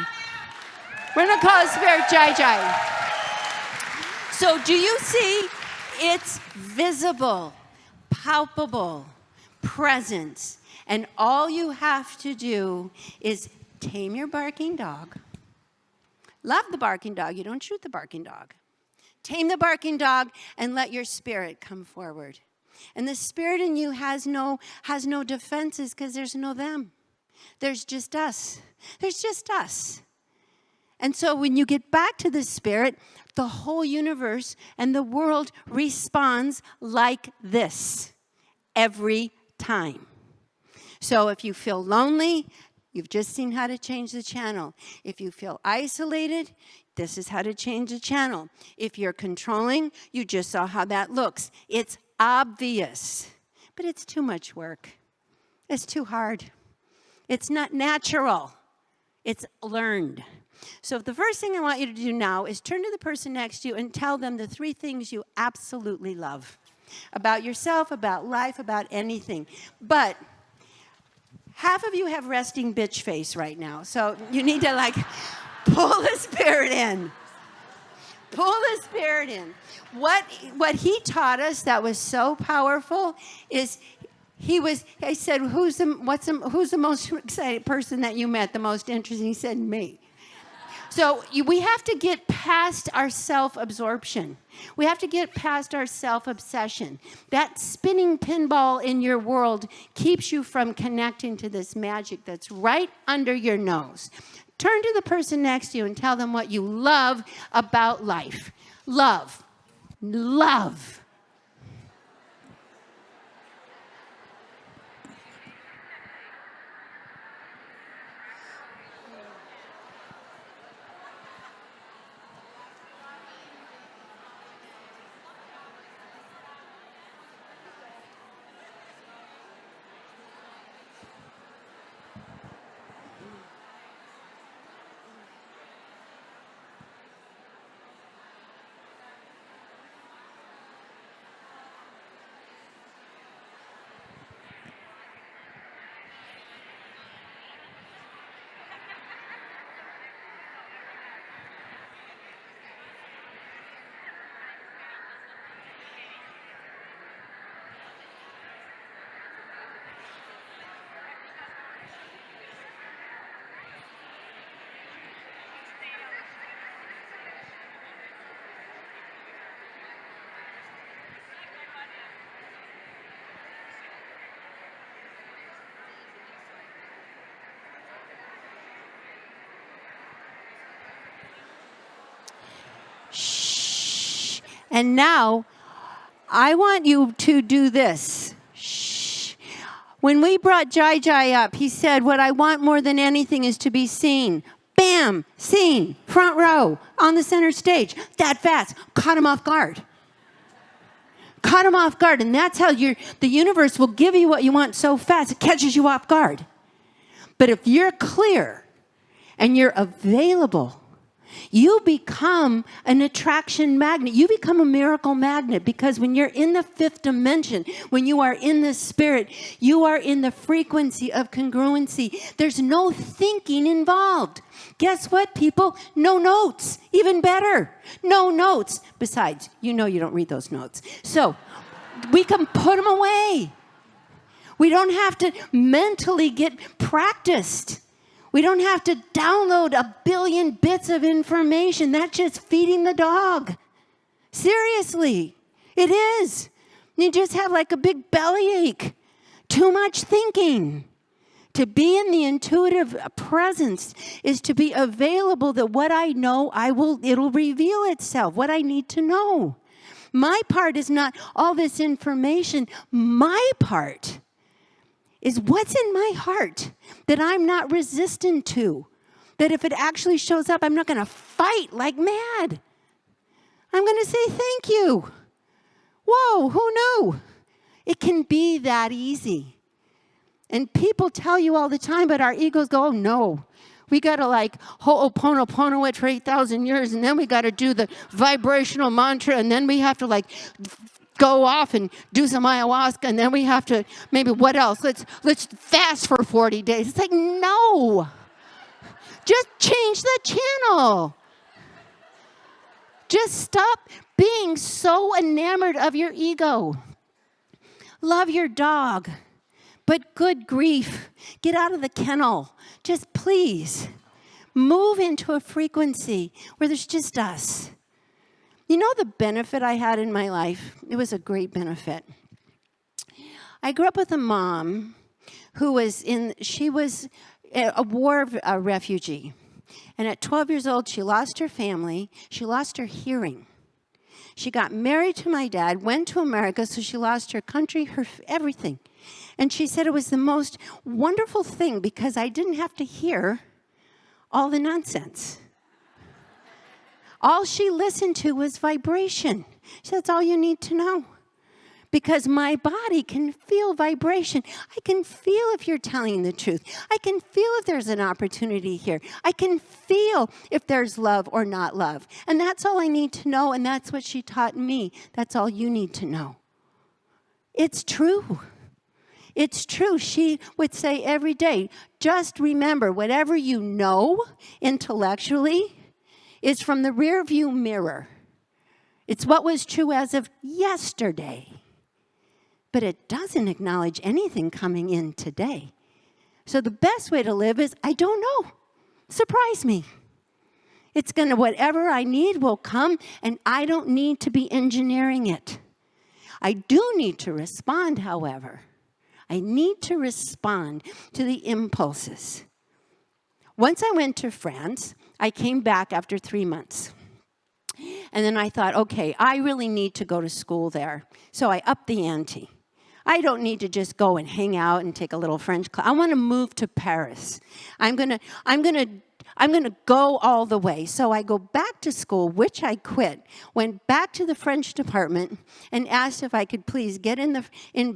[SPEAKER 1] We're going to call Spirit Jai Jai. So do you see? It's visible, palpable, presence. And all you have to do is tame your barking dog. Love the barking dog. You don't shoot the barking dog. Tame the barking dog and let your spirit come forward. And the spirit in you has no defenses because there's no them. There's just us. There's just us. And so when you get back to the spirit, the whole universe and the world responds like this every time. So if you feel lonely, you've just seen how to change the channel. If you feel isolated, this is how to change the channel. If you're controlling, you just saw how that looks. It's obvious, but it's too much work. It's too hard. It's not natural. It's learned. So the first thing I want you to do now is turn to the person next to you and tell them the 3 things you absolutely love about yourself, about life, about anything. But half of you have resting bitch face right now. So you need to like pull the spirit in. Pull the spirit in. What he taught us that was so powerful is I said, who's the most excited person that you met, the most interesting? He said, me. So we have to get past our self-absorption. We have to get past our self-obsession. That spinning pinball in your world keeps you from connecting to this magic that's right under your nose. Turn to the person next to you and tell them what you love about life. Love. Love. Shh. And now, I want you to do this. Shh. When we brought Jai Jai up, he said, what I want more than anything is to be seen. Bam! Seen. Front row. On the center stage. That fast. Caught him off guard. Caught him off guard. And that's how the universe will give you what you want so fast. It catches you off guard. But if you're clear and you're available, you become an attraction magnet. You become a miracle magnet, because when you're in the 5th dimension, when you are in the spirit, you are in the frequency of congruency. There's no thinking involved. Guess what, people? No notes. Even better. No notes. Besides, you know you don't read those notes. So we can put them away. We don't have to mentally get practiced. We don't have to download 1 billion bits of information. That's just feeding the dog. Seriously, it is. You just have like a big bellyache. Too much thinking. To be in the intuitive presence is to be available that what I know, it'll reveal itself, what I need to know. My part is not all this information. My part is what's in my heart that I'm not resistant to. That if it actually shows up, I'm not going to fight like mad. I'm going to say thank you. Whoa, who knew? It can be that easy. And people tell you all the time, but our egos go, oh no. We got to like ho'oponopono it for 8,000 years, and then we got to do the vibrational mantra, and then we have to like go off and do some ayahuasca, and then we have to, maybe what else? Let's fast for 40 days. It's like, no. Just change the channel. Just stop being so enamored of your ego. Love your dog, but good grief, get out of the kennel. Just please move into a frequency where there's just us. You know the benefit I had in my life? It was a great benefit. I grew up with a mom who she was a war refugee. And at 12 years old, she lost her family. She lost her hearing. She got married to my dad, went to America, so she lost her country, her everything. And she said it was the most wonderful thing because I didn't have to hear all the nonsense. All she listened to was vibration. She said, that's all you need to know. because my body can feel vibration. I can feel if you're telling the truth. I can feel if there's an opportunity here. I can feel if there's love or not love. And that's all I need to know, and that's what she taught me. That's all you need to know. It's true. It's true. She would say every day, just remember, whatever you know intellectually is from the rearview mirror. It's what was true as of yesterday. But it doesn't acknowledge anything coming in today. So the best way to live is, I don't know. Surprise me. It's going to, whatever I need will come, and I don't need to be engineering it. I do need to respond, however. I need to respond to the impulses. Once I went to France, I came back after 3 months. And then I thought, okay, I really need to go to school there. So I upped the ante. I don't need to just go and hang out and take a little French class. I want to move to Paris. I'm gonna go all the way. So I go back to school, which I quit, went back to the French department and asked if I could please get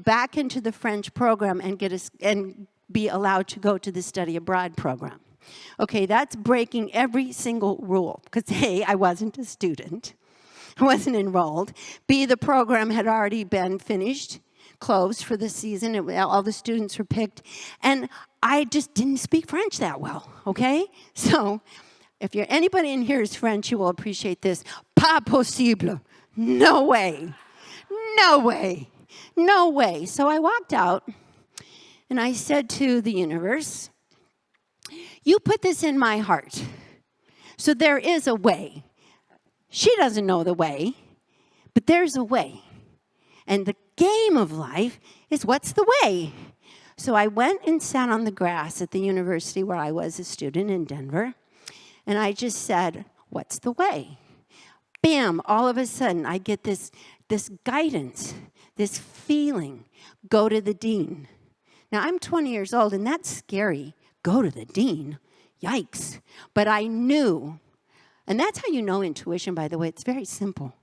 [SPEAKER 1] back into the French program and be allowed to go to the study abroad program. Okay, that's breaking every single rule, because A, I wasn't a student. I wasn't enrolled. B, the program had already been finished, closed for the season. All the students were picked. And I just didn't speak French that well, okay? So if anybody in here is French, you will appreciate this. Pas possible. No way. No way. No way. So I walked out, and I said to the universe, you put this in my heart. So there is a way. She doesn't know the way, but there's a way. And the game of life is, what's the way? So I went and sat on the grass at the university where I was a student in Denver, and I just said, what's the way? Bam, all of a sudden I get this guidance, this feeling, go to the dean. Now I'm 20 years old, and that's scary. Go to the dean, yikes. But I knew, and that's how you know intuition, by the way. It's very simple.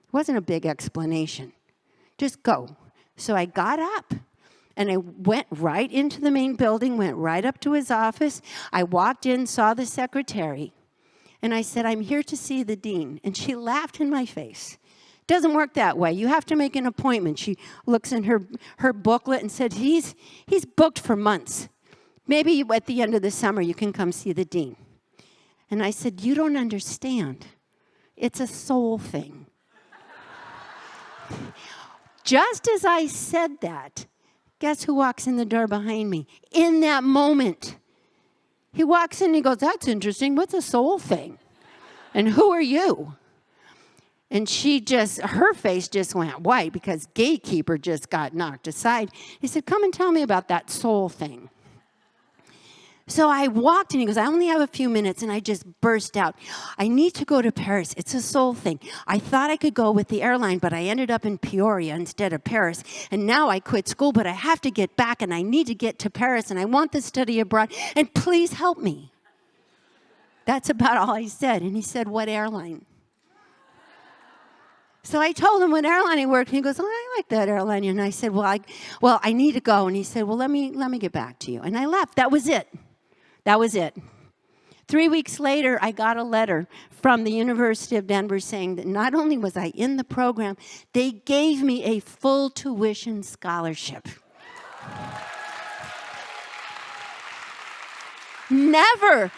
[SPEAKER 1] It wasn't a big explanation. Just go. So I got up, and I went right into the main building, went right up to his office. I walked in, saw the secretary, and I said, I'm here to see the dean. And she laughed in my face. Doesn't work that way. You have to make an appointment. She looks in her booklet and said, he's booked for months. Maybe at the end of the summer you can come see the dean. And I said, you don't understand. It's a soul thing. Just as I said that, guess who walks in the door behind me? In that moment. He walks in and he goes, that's interesting. What's a soul thing? And who are you? And her face just went white because gatekeeper just got knocked aside. He said, come and tell me about that soul thing. So I walked, and he goes, I only have a few minutes, and I just burst out. I need to go to Paris. It's a soul thing. I thought I could go with the airline, but I ended up in Peoria instead of Paris. And now I quit school, but I have to get back, and I need to get to Paris, and I want to study abroad, and please help me. That's about all I said. And he said, what airline? So I told him what airline I worked, and he goes, oh, I like that airline. And I said, well, I need to go. And he said, well, let me get back to you. And I left. That was it. That was it. 3 weeks later, I got a letter from the University of Denver saying that not only was I in the program, they gave me a full tuition scholarship. Never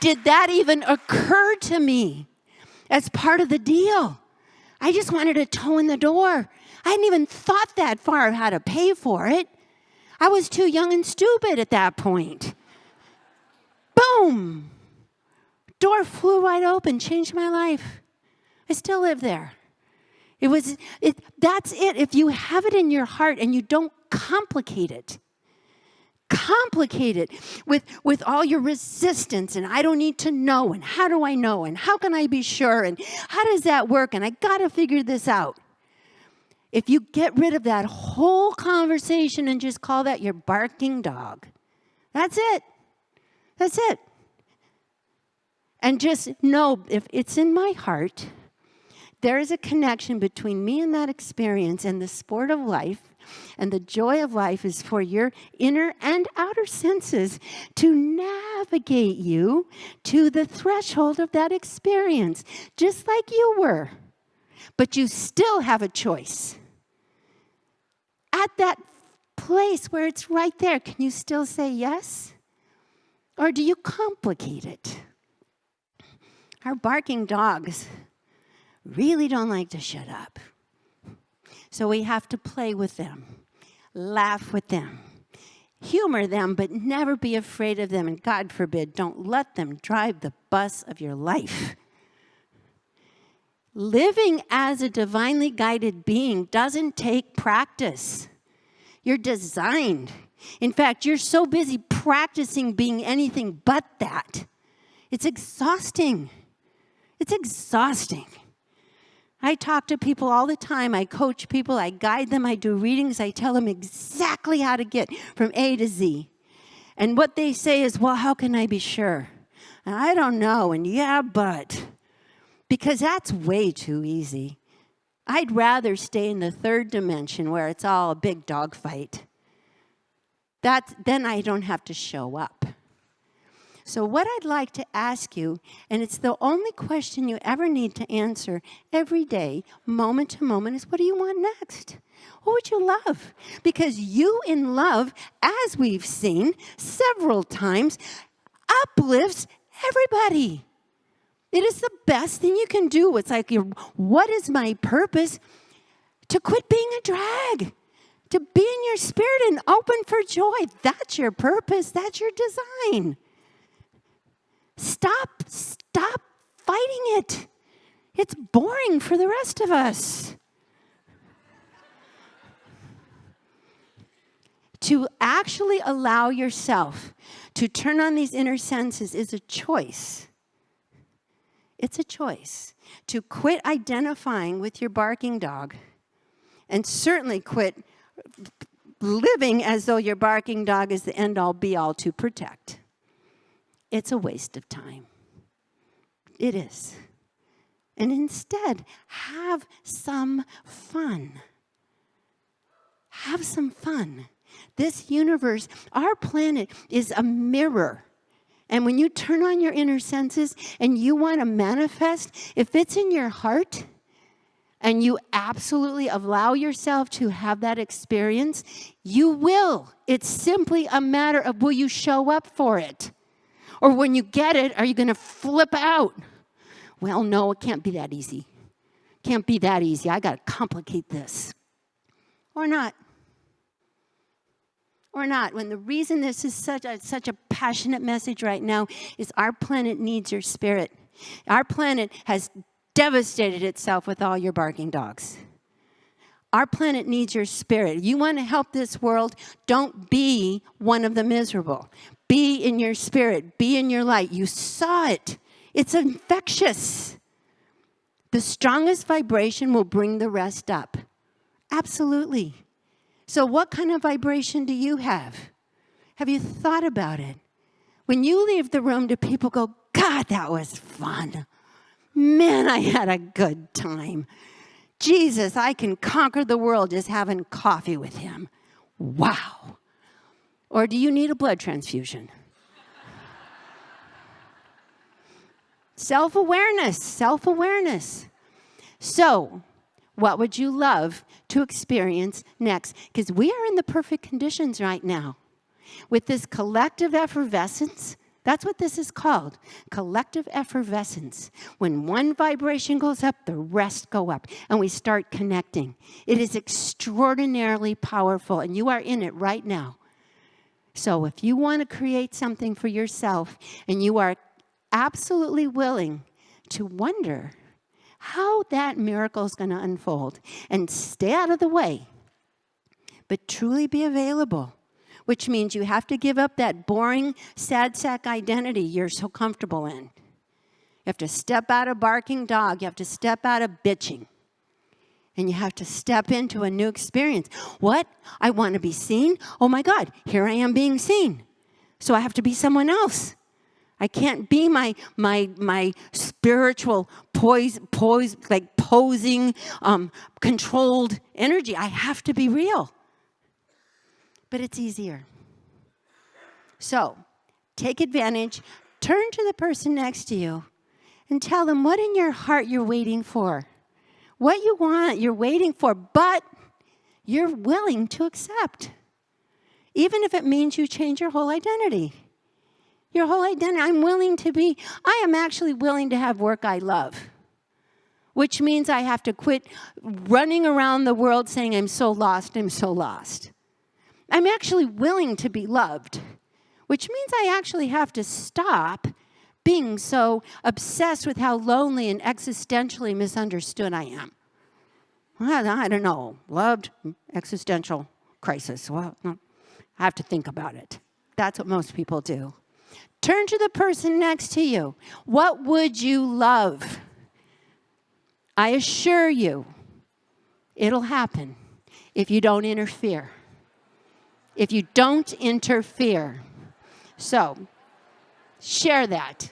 [SPEAKER 1] did that even occur to me as part of the deal. I just wanted a toe in the door. I hadn't even thought that far of how to pay for it. I was too young and stupid at that point. Boom! Door flew wide open, changed my life. I still live there. That's it. If you have it in your heart and you don't complicate it with all your resistance, and I don't need to know, and how do I know, and how can I be sure, and how does that work, and I got to figure this out. If you get rid of that whole conversation and just call that your barking dog, that's it. That's it. And just know, if it's in my heart, There is a connection between me and that experience, and the sport of life and the joy of life is for your inner and outer senses to navigate you to the threshold of that experience, just like you were. But you still have a choice. At that place where it's right there, can you still say yes? Or do you complicate it? Our barking dogs really don't like to shut up. So we have to play with them, laugh with them, humor them, but never be afraid of them. And God forbid, don't let them drive the bus of your life. Living as a divinely guided being doesn't take practice. You're designed. In fact, you're so busy practicing being anything but that. It's exhausting. It's exhausting. I talk to people all the time. I coach people. I guide them. I do readings. I tell them exactly how to get from A to Z. And what they say is, well, how can I be sure? And I don't know. And yeah, but. Because that's way too easy. I'd rather stay in the third dimension where it's all a big dogfight. Then I don't have to show up. So what I'd like to ask you, and it's the only question you ever need to answer every day, moment to moment, is what do you want next? What would you love? Because you in love, as we've seen several times, uplifts everybody. It is the best thing you can do. It's like, what is my purpose? To quit being a drag. To be in your spirit and open for joy. That's your purpose. That's your design. Stop fighting it. It's boring for the rest of us. To actually allow yourself to turn on these inner senses is a choice. It's a choice to quit identifying with your barking dog and certainly quit living as though your barking dog is the end-all be-all to protect. It's a waste of time. It is. And instead, have some fun. Have some fun. This universe, our planet, is a mirror. And when you turn on your inner senses and you want to manifest, if it's in your heart and you absolutely allow yourself to have that experience, you will. It's simply a matter of will you show up for it? Or when you get it, are you going to flip out? Well, no, it can't be that easy. Can't be that easy. I got to complicate this. Or not. Or not. When the reason this is such a passionate message right now is our planet needs your spirit. Our planet has devastated itself with all your barking dogs. Our planet needs your spirit. You want to help this world, don't be one of the miserable. Be in your spirit. Be in your light. You saw it. It's infectious. The strongest vibration will bring the rest up. Absolutely. So what kind of vibration do you have? Have you thought about it? When you leave the room, do people go, God, that was fun. Man, I had a good time. Jesus, I can conquer the world just having coffee with him. Wow. Or do you need a blood transfusion? Self-awareness, self-awareness. So, what would you love to experience next? Because we are in the perfect conditions right now. With this collective effervescence, that's what this is called, collective effervescence. When one vibration goes up, the rest go up, and we start connecting. It is extraordinarily powerful, and you are in it right now. So if you want to create something for yourself, and you are absolutely willing to wonder how that miracle is going to unfold, and stay out of the way, but truly be available, which means you have to give up that boring, sad sack identity you're so comfortable in. You have to step out of barking dog. You have to step out of bitching. And you have to step into a new experience. What? I want to be seen? Oh my God, here I am being seen. So I have to be someone else. I can't be my spiritual posing, controlled energy. I have to be real. But it's easier. So, take advantage. Turn to the person next to you and tell them what in your heart you're waiting for. What you want, you're waiting for, but you're willing to accept. Even if it means you change your whole identity. Your whole identity. I am actually willing to have work I love. Which means I have to quit running around the world saying, I'm so lost, I'm so lost. I'm actually willing to be loved. Which means I actually have to stop being so obsessed with how lonely and existentially misunderstood I am. I don't know. Loved, existential crisis. Well, no, I have to think about it. That's what most people do. Turn to the person next to you. What would you love? I assure you, it'll happen if you don't interfere. If you don't interfere. So, share that.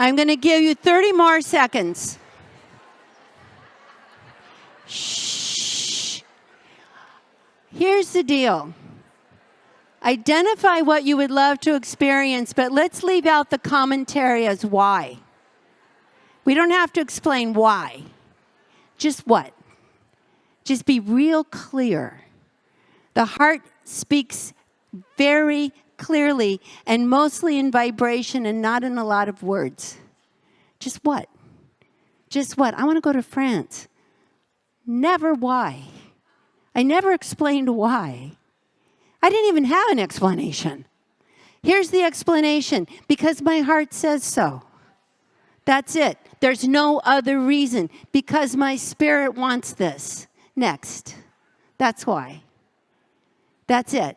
[SPEAKER 1] I'm going to give you 30 more seconds. Shh. Here's the deal. Identify what you would love to experience, but let's leave out the commentary as why. We don't have to explain why. Just what? Just be real clear. The heart speaks very clearly and mostly in vibration and not in a lot of words. Just what? Just what? I want to go to France. Never why. I never explained why. I didn't even have an explanation. Here's the explanation. Because my heart says so. That's it. There's no other reason. Because my spirit wants this. Next. That's why. That's it.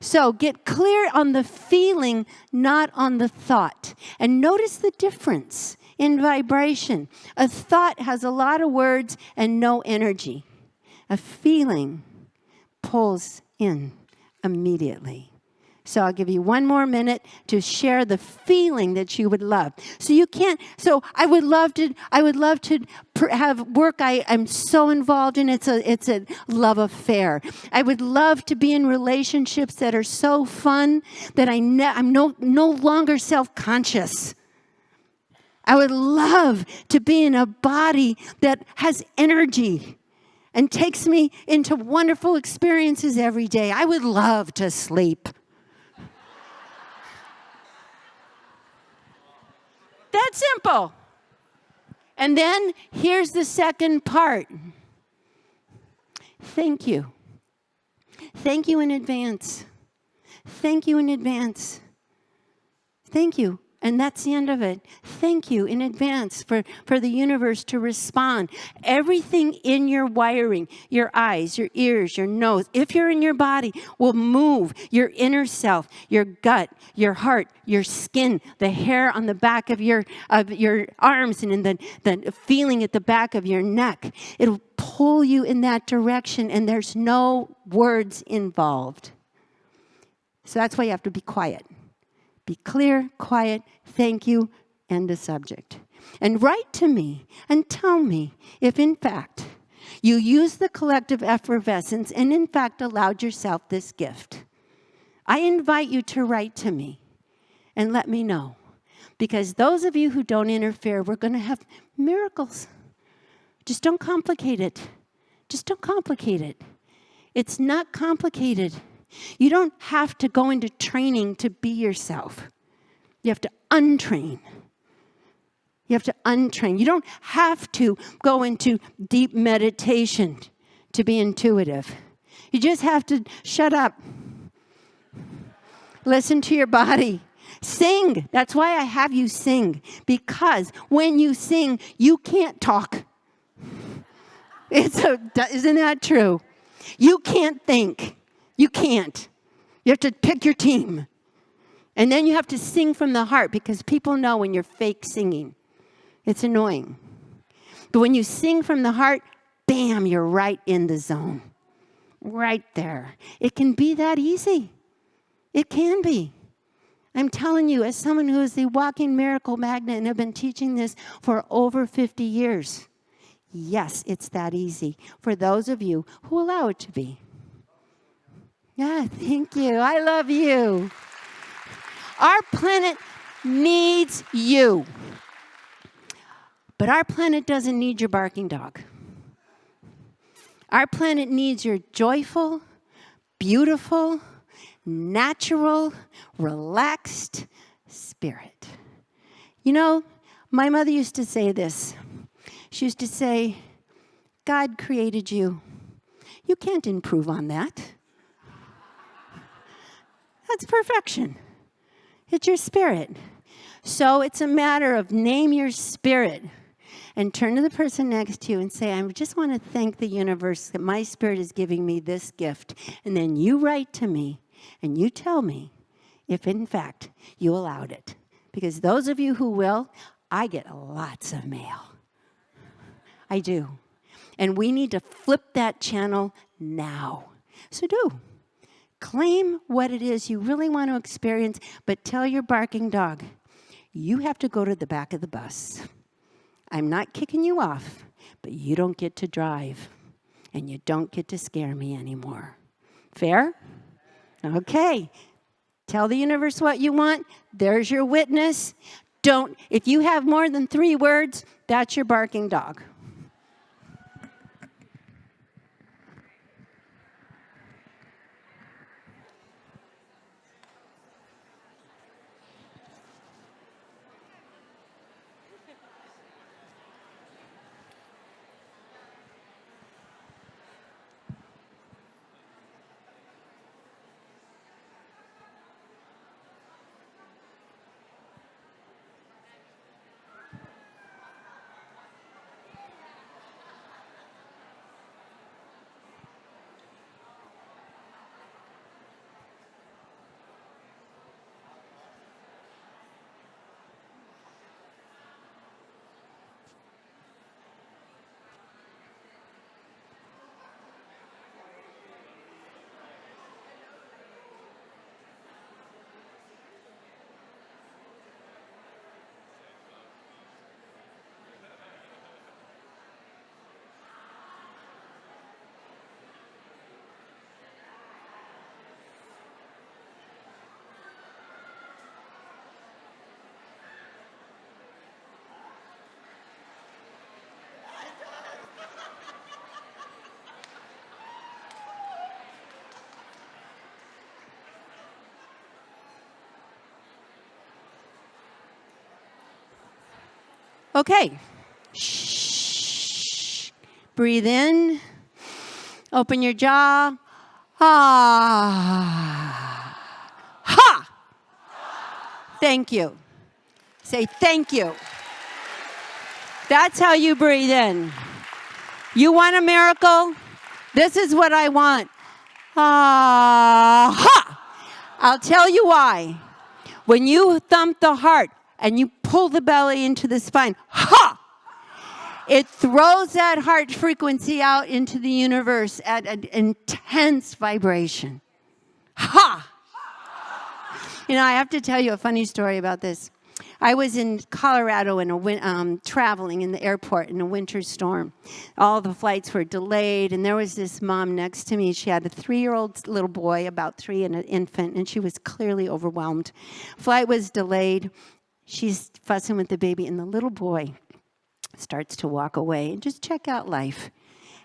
[SPEAKER 1] So get clear on the feeling, not on the thought. And notice the difference in vibration. A thought has a lot of words and no energy. A feeling pulls in immediately. So I'll give you one more minute to share the feeling that you would love. So I would love to have work I'm so involved in. It's a love affair. I would love to be in relationships that are so fun that I'm no longer self-conscious. I would love to be in a body that has energy and takes me into wonderful experiences every day. I would love to sleep. That's simple. And then here's the second part. Thank you. Thank you in advance. Thank you in advance. Thank you. And that's the end of it. Thank you in advance for the universe to respond. Everything in your wiring, your eyes, your ears, your nose, if you're in your body, will move. Your inner self, your gut, your heart, your skin, the hair on the back of your arms and in the feeling at the back of your neck. It'll pull you in that direction, and there's no words involved. So that's why you have to be quiet. Be clear, quiet, thank you, end the subject. And write to me and tell me if, in fact, you used the collective effervescence and, in fact, allowed yourself this gift I invite you to write to me and let me know. Because those of you who don't interfere, we're going to have miracles. Just don't complicate it. Just don't complicate it. It's not complicated. You don't have to go into training to be yourself. You have to untrain. You have to untrain. You don't have to go into deep meditation to be intuitive. You just have to shut up. Listen to your body. Sing. That's why I have you sing. Because when you sing, you can't talk. Isn't that true? You can't think. You can't. You have to pick your team. And then you have to sing from the heart because people know when you're fake singing. It's annoying. But when you sing from the heart, bam, you're right in the zone. Right there. It can be that easy. It can be. I'm telling you, as someone who is the walking miracle magnet and have been teaching this for over 50 years, yes, it's that easy for those of you who allow it to be. Yeah, thank you. I love you. Our planet needs you. But our planet doesn't need your barking dog. Our planet needs your joyful, beautiful, natural, relaxed spirit. You know, my mother used to say this. She used to say, God created you. You can't improve on that. That's perfection. It's your spirit. So it's a matter of name your spirit and turn to the person next to you and say, I just want to thank the universe that my spirit is giving me this gift. And then you write to me and you tell me if, in fact, you allowed it. Because those of you who will, I get lots of mail. I do. And we need to flip that channel now. So do. Claim what it is you really want to experience, but tell your barking dog, you have to go to the back of the bus. I'm not kicking you off, but you don't get to drive, and you don't get to scare me anymore. Fair? Okay. Tell the universe what you want. There's your witness. If you have more than 3 words, that's your barking dog. Okay. Shh. Breathe in. Open your jaw. Ah. Ha! Thank you. Say thank you. That's how you breathe in. You want a miracle? This is what I want. Ah. Ha! I'll tell you why. When you thump the heart and you pull the belly into the spine, ha! It throws that heart frequency out into the universe at an intense vibration. Ha! You know, I have to tell you a funny story about this. I was in Colorado traveling in the airport in a winter storm. All the flights were delayed, and there was this mom next to me. She had a 3-year-old little boy, about 3, and an infant, and she was clearly overwhelmed. Flight was delayed. She's fussing with the baby, and the little boy starts to walk away and just check out life.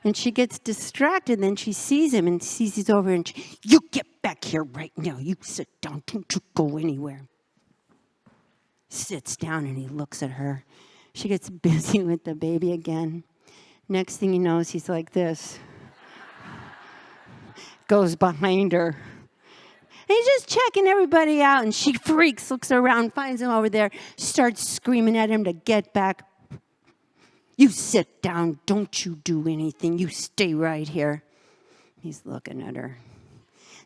[SPEAKER 1] And she gets distracted, and then she sees him and sees he's over, and you get back here right now. You sit down. Don't you go anywhere. Sits down, and he looks at her. She gets busy with the baby again. Next thing he knows, he's like this. Goes behind her. And he's just checking everybody out, and she freaks, looks around, finds him over there, starts screaming at him to get back. You sit down. Don't you do anything. You stay right here. He's looking at her.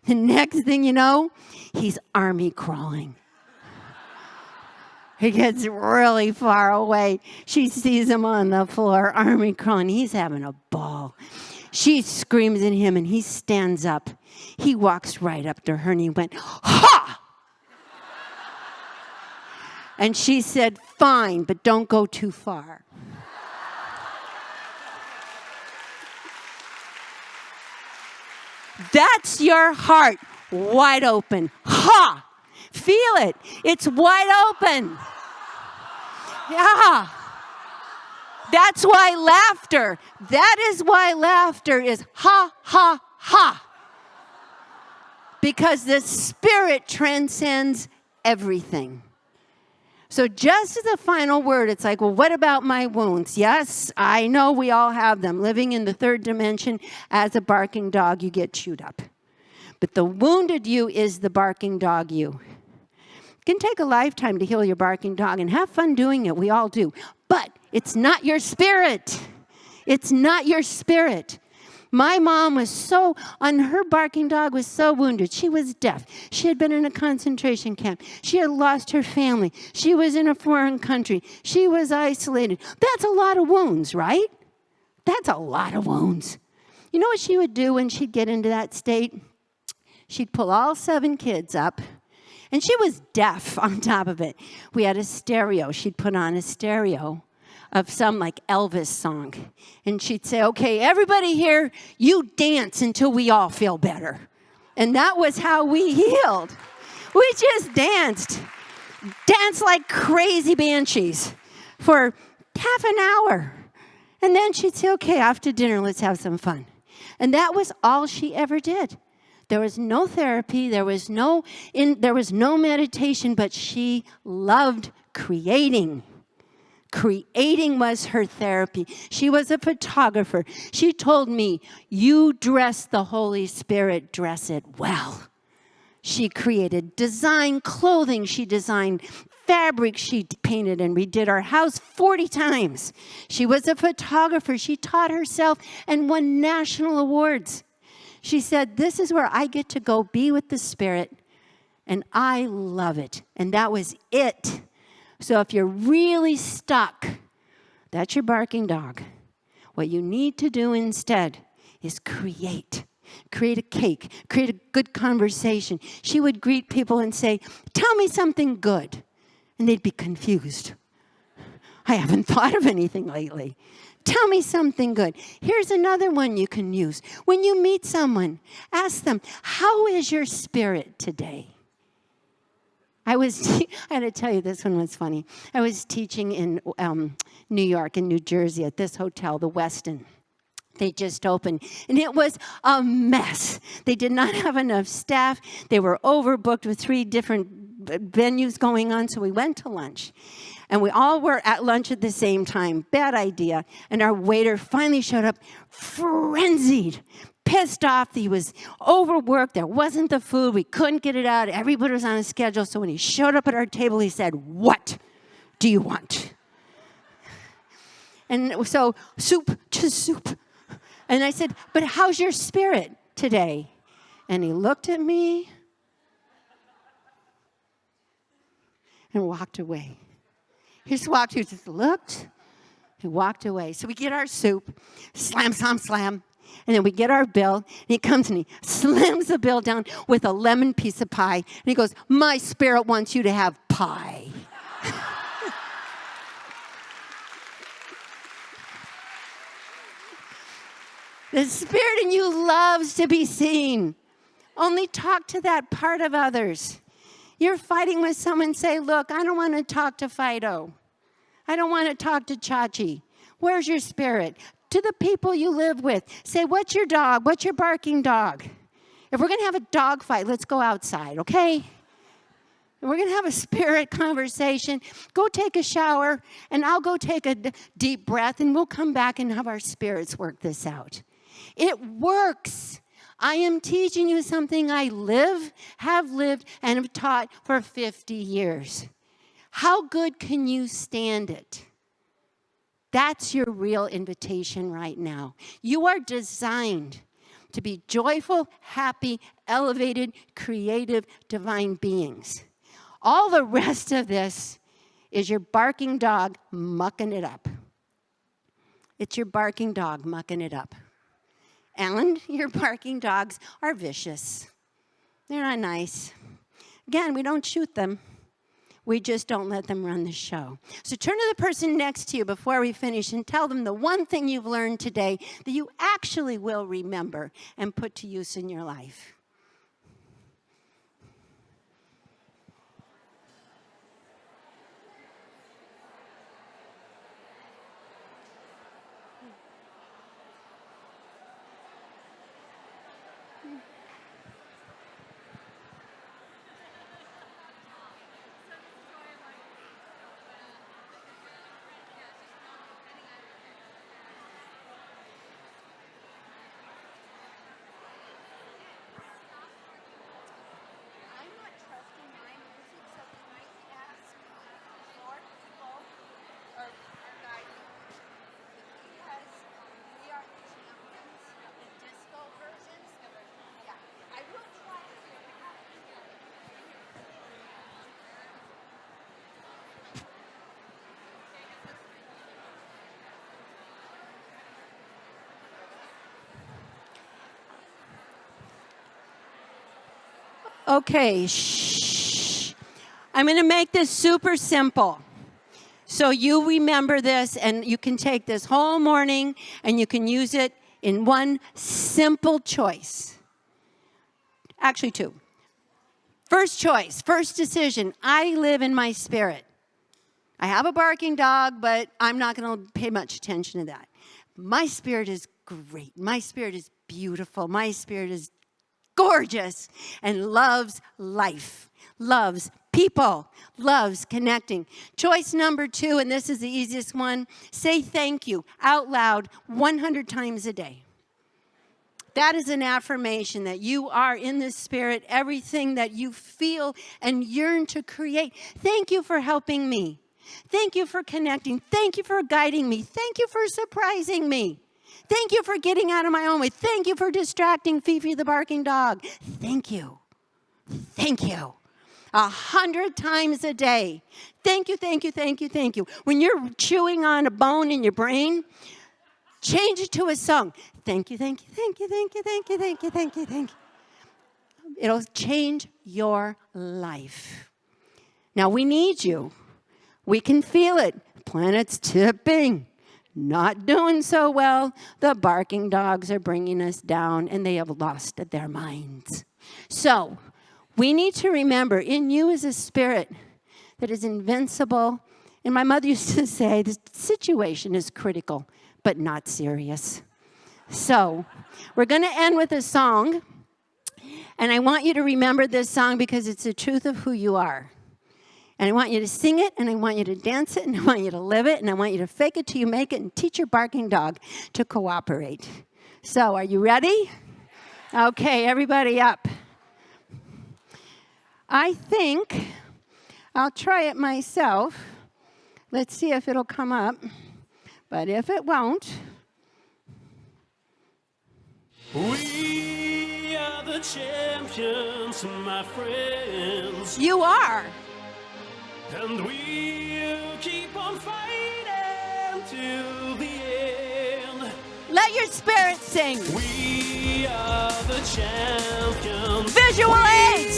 [SPEAKER 1] The next thing you know, he's army crawling. He gets really far away. She sees him on the floor, army crawling. He's having a ball. She screams at him, and he stands up. He walks right up to her, and he went, ha! And she said, fine, but don't go too far. That's your heart wide open. Ha! Feel it. It's wide open. Yeah. That's why laughter, is ha, ha, ha. Because the Spirit transcends everything. So just as a final word, it's like, well, what about my wounds? Yes, I know we all have them. Living in the third dimension as a barking dog, you get chewed up. But the wounded you is the barking dog you. It can take a lifetime to heal your barking dog, and have fun doing it. We all do. But it's not your spirit. It's not your spirit. My mom her barking dog was so wounded. She was deaf. She had been in a concentration camp. She had lost her family. She was in a foreign country. She was isolated. That's a lot of wounds, right? That's a lot of wounds. You know what she would do when she'd get into that state? She'd pull all 7 kids up, and she was deaf on top of it. We had a stereo. She'd put on a stereo of some like Elvis song. And she'd say, okay, everybody here, you dance until we all feel better. And that was how we healed. We just danced like crazy banshees for half an hour. And then she'd say, okay, after dinner, let's have some fun. And that was all she ever did. There was no therapy, there was no meditation, but she loved creating. Creating was her therapy. She was a photographer. She told me, you dress the Holy Spirit, dress it well. She created design clothing. She designed fabric. She painted and redid our house 40 times. She was a photographer. She taught herself and won national awards. She said, this is where I get to go be with the Spirit, and I love it. And that was it. So if you're really stuck, that's your barking dog. What you need to do instead is create. Create a cake. Create a good conversation. She would greet people and say, tell me something good. And they'd be confused. I haven't thought of anything lately. Tell me something good. Here's another one you can use. When you meet someone, ask them, how is your spirit today? I had to tell you, this one was funny. I was teaching in New York and New Jersey at this hotel, the Westin. They just opened, and it was a mess. They did not have enough staff. They were overbooked with 3 different venues going on, so we went to lunch. And we all were at lunch at the same time. Bad idea. And our waiter finally showed up, frenzied, pissed off. He was overworked. There wasn't the food. We couldn't get it out. Everybody was on a schedule. So when he showed up at our table, he said, what do you want? And so, soup to soup. And I said, but how's your spirit today? And he looked at me and walked away. He just looked and walked away. So we get our soup, slam, slam, slam. And then we get our bill, and he comes and he slams the bill down with a lemon piece of pie. And he goes, my spirit wants you to have pie. The spirit in you loves to be seen. Only talk to that part of others. You're fighting with someone, say, look, I don't want to talk to Fido. I don't want to talk to Chachi. Where's your spirit? To the people you live with. Say, what's your dog? What's your barking dog? If we're going to have a dog fight, let's go outside, okay? We're going to have a spirit conversation. Go take a shower, and I'll go take a deep breath, and we'll come back and have our spirits work this out. It works. I am teaching you something I have lived, and have taught for 50 years. How good can you stand it? That's your real invitation right now. You are designed to be joyful, happy, elevated, creative, divine beings. All the rest of this is your barking dog mucking it up. It's your barking dog mucking it up. And your barking dogs are vicious. They're not nice. Again, we don't shoot them. We just don't let them run the show. So turn to the person next to you before we finish and tell them the one thing you've learned today that you actually will remember and put to use in your life. Okay, shh. I'm going to make this super simple. So you remember this, and you can take this whole morning, and you can use it in one simple choice. Actually, two. First choice, first decision, I live in my spirit. I have a barking dog, but I'm not going to pay much attention to that. My spirit is great. My spirit is beautiful. My spirit is gorgeous and loves life, loves people, loves connecting. Choice number 2, and this is the easiest one, say thank you out loud 100 times a day. That is an affirmation that you are in the spirit, everything that you feel and yearn to create. Thank you for helping me. Thank you for connecting. Thank you for guiding me. Thank you for surprising me. Thank you for getting out of my own way. Thank you for distracting Fifi the barking dog. Thank you. Thank you. 100 times a day. Thank you, thank you, thank you, thank you. When you're chewing on a bone in your brain, change it to a song. Thank you, thank you, thank you, thank you, thank you, thank you, thank you, thank you. It'll change your life. Now, we need you. We can feel it. Planet's tipping. Not doing so well. The barking dogs are bringing us down, and they have lost their minds. So, we need to remember, in you is a spirit that is invincible. And my mother used to say, the situation is critical, but not serious. So, we're going to end with a song. And I want you to remember this song because it's the truth of who you are. And I want you to sing it, and I want you to dance it, and I want you to live it, and I want you to fake it till you make it and teach your barking dog to cooperate. So, are you ready? Okay, everybody up. I think I'll try it myself. Let's see if it'll come up. But if it won't...
[SPEAKER 2] We are the champions, my friends.
[SPEAKER 1] You are.
[SPEAKER 2] And we'll keep on fighting till the end.
[SPEAKER 1] Let your spirit sing.
[SPEAKER 2] We are the champions.
[SPEAKER 1] Visual aids.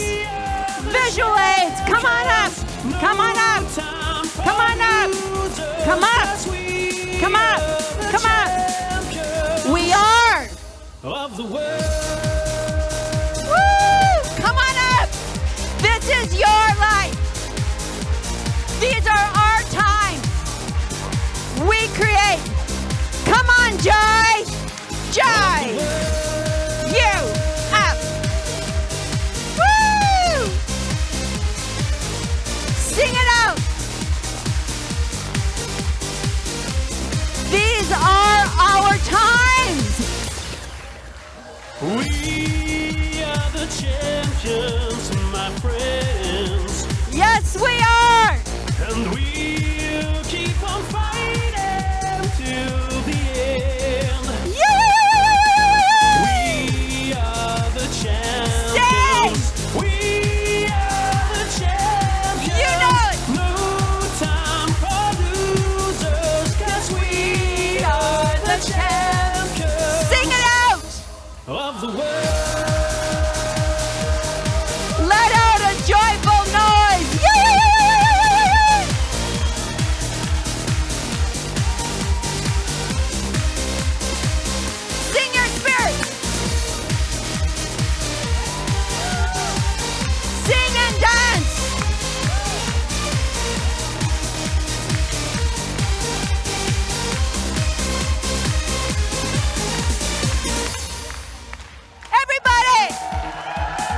[SPEAKER 1] Visual aids. Come on up. Come on up. Come on up. Come up. Come up. Come up. We are
[SPEAKER 2] of the world.
[SPEAKER 1] Woo! Come on up. This is your life. These are our times. We create. Come on, Joy. Joy. You up. Woo! Sing it out. These are our times.
[SPEAKER 2] We are the champions, my friends,
[SPEAKER 1] Yes, we are.
[SPEAKER 2] and we'll keep on fighting till the end.
[SPEAKER 1] Yeah!
[SPEAKER 2] We are the champions. We are the champions.
[SPEAKER 1] You know it.
[SPEAKER 2] No time for losers, 'cause we are the champions
[SPEAKER 1] Sing it out.
[SPEAKER 2] of the world.
[SPEAKER 1] Let out a joyful noise. Yeah! Sing your spirit. Sing and dance. Everybody.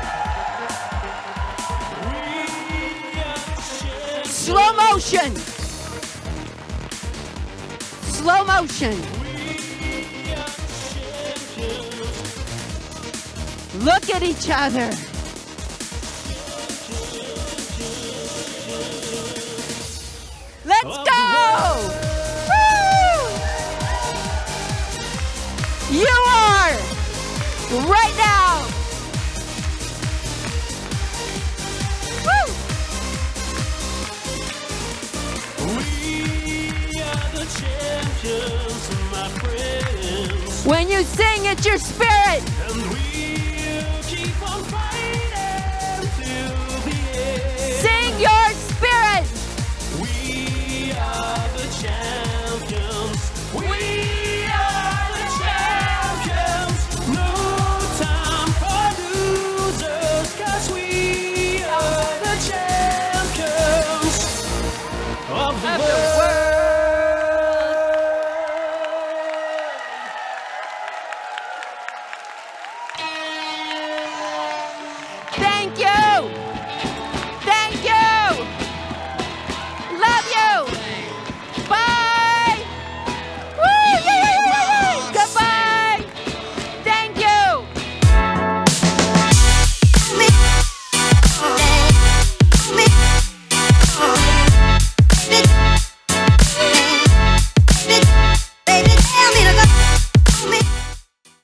[SPEAKER 1] Slow motion. Slow motion. Look at each other. Let's go. Woo! You are right now. Woo!
[SPEAKER 2] We are the champions, my friends,
[SPEAKER 1] When you sing, it's your spirit.
[SPEAKER 2] and we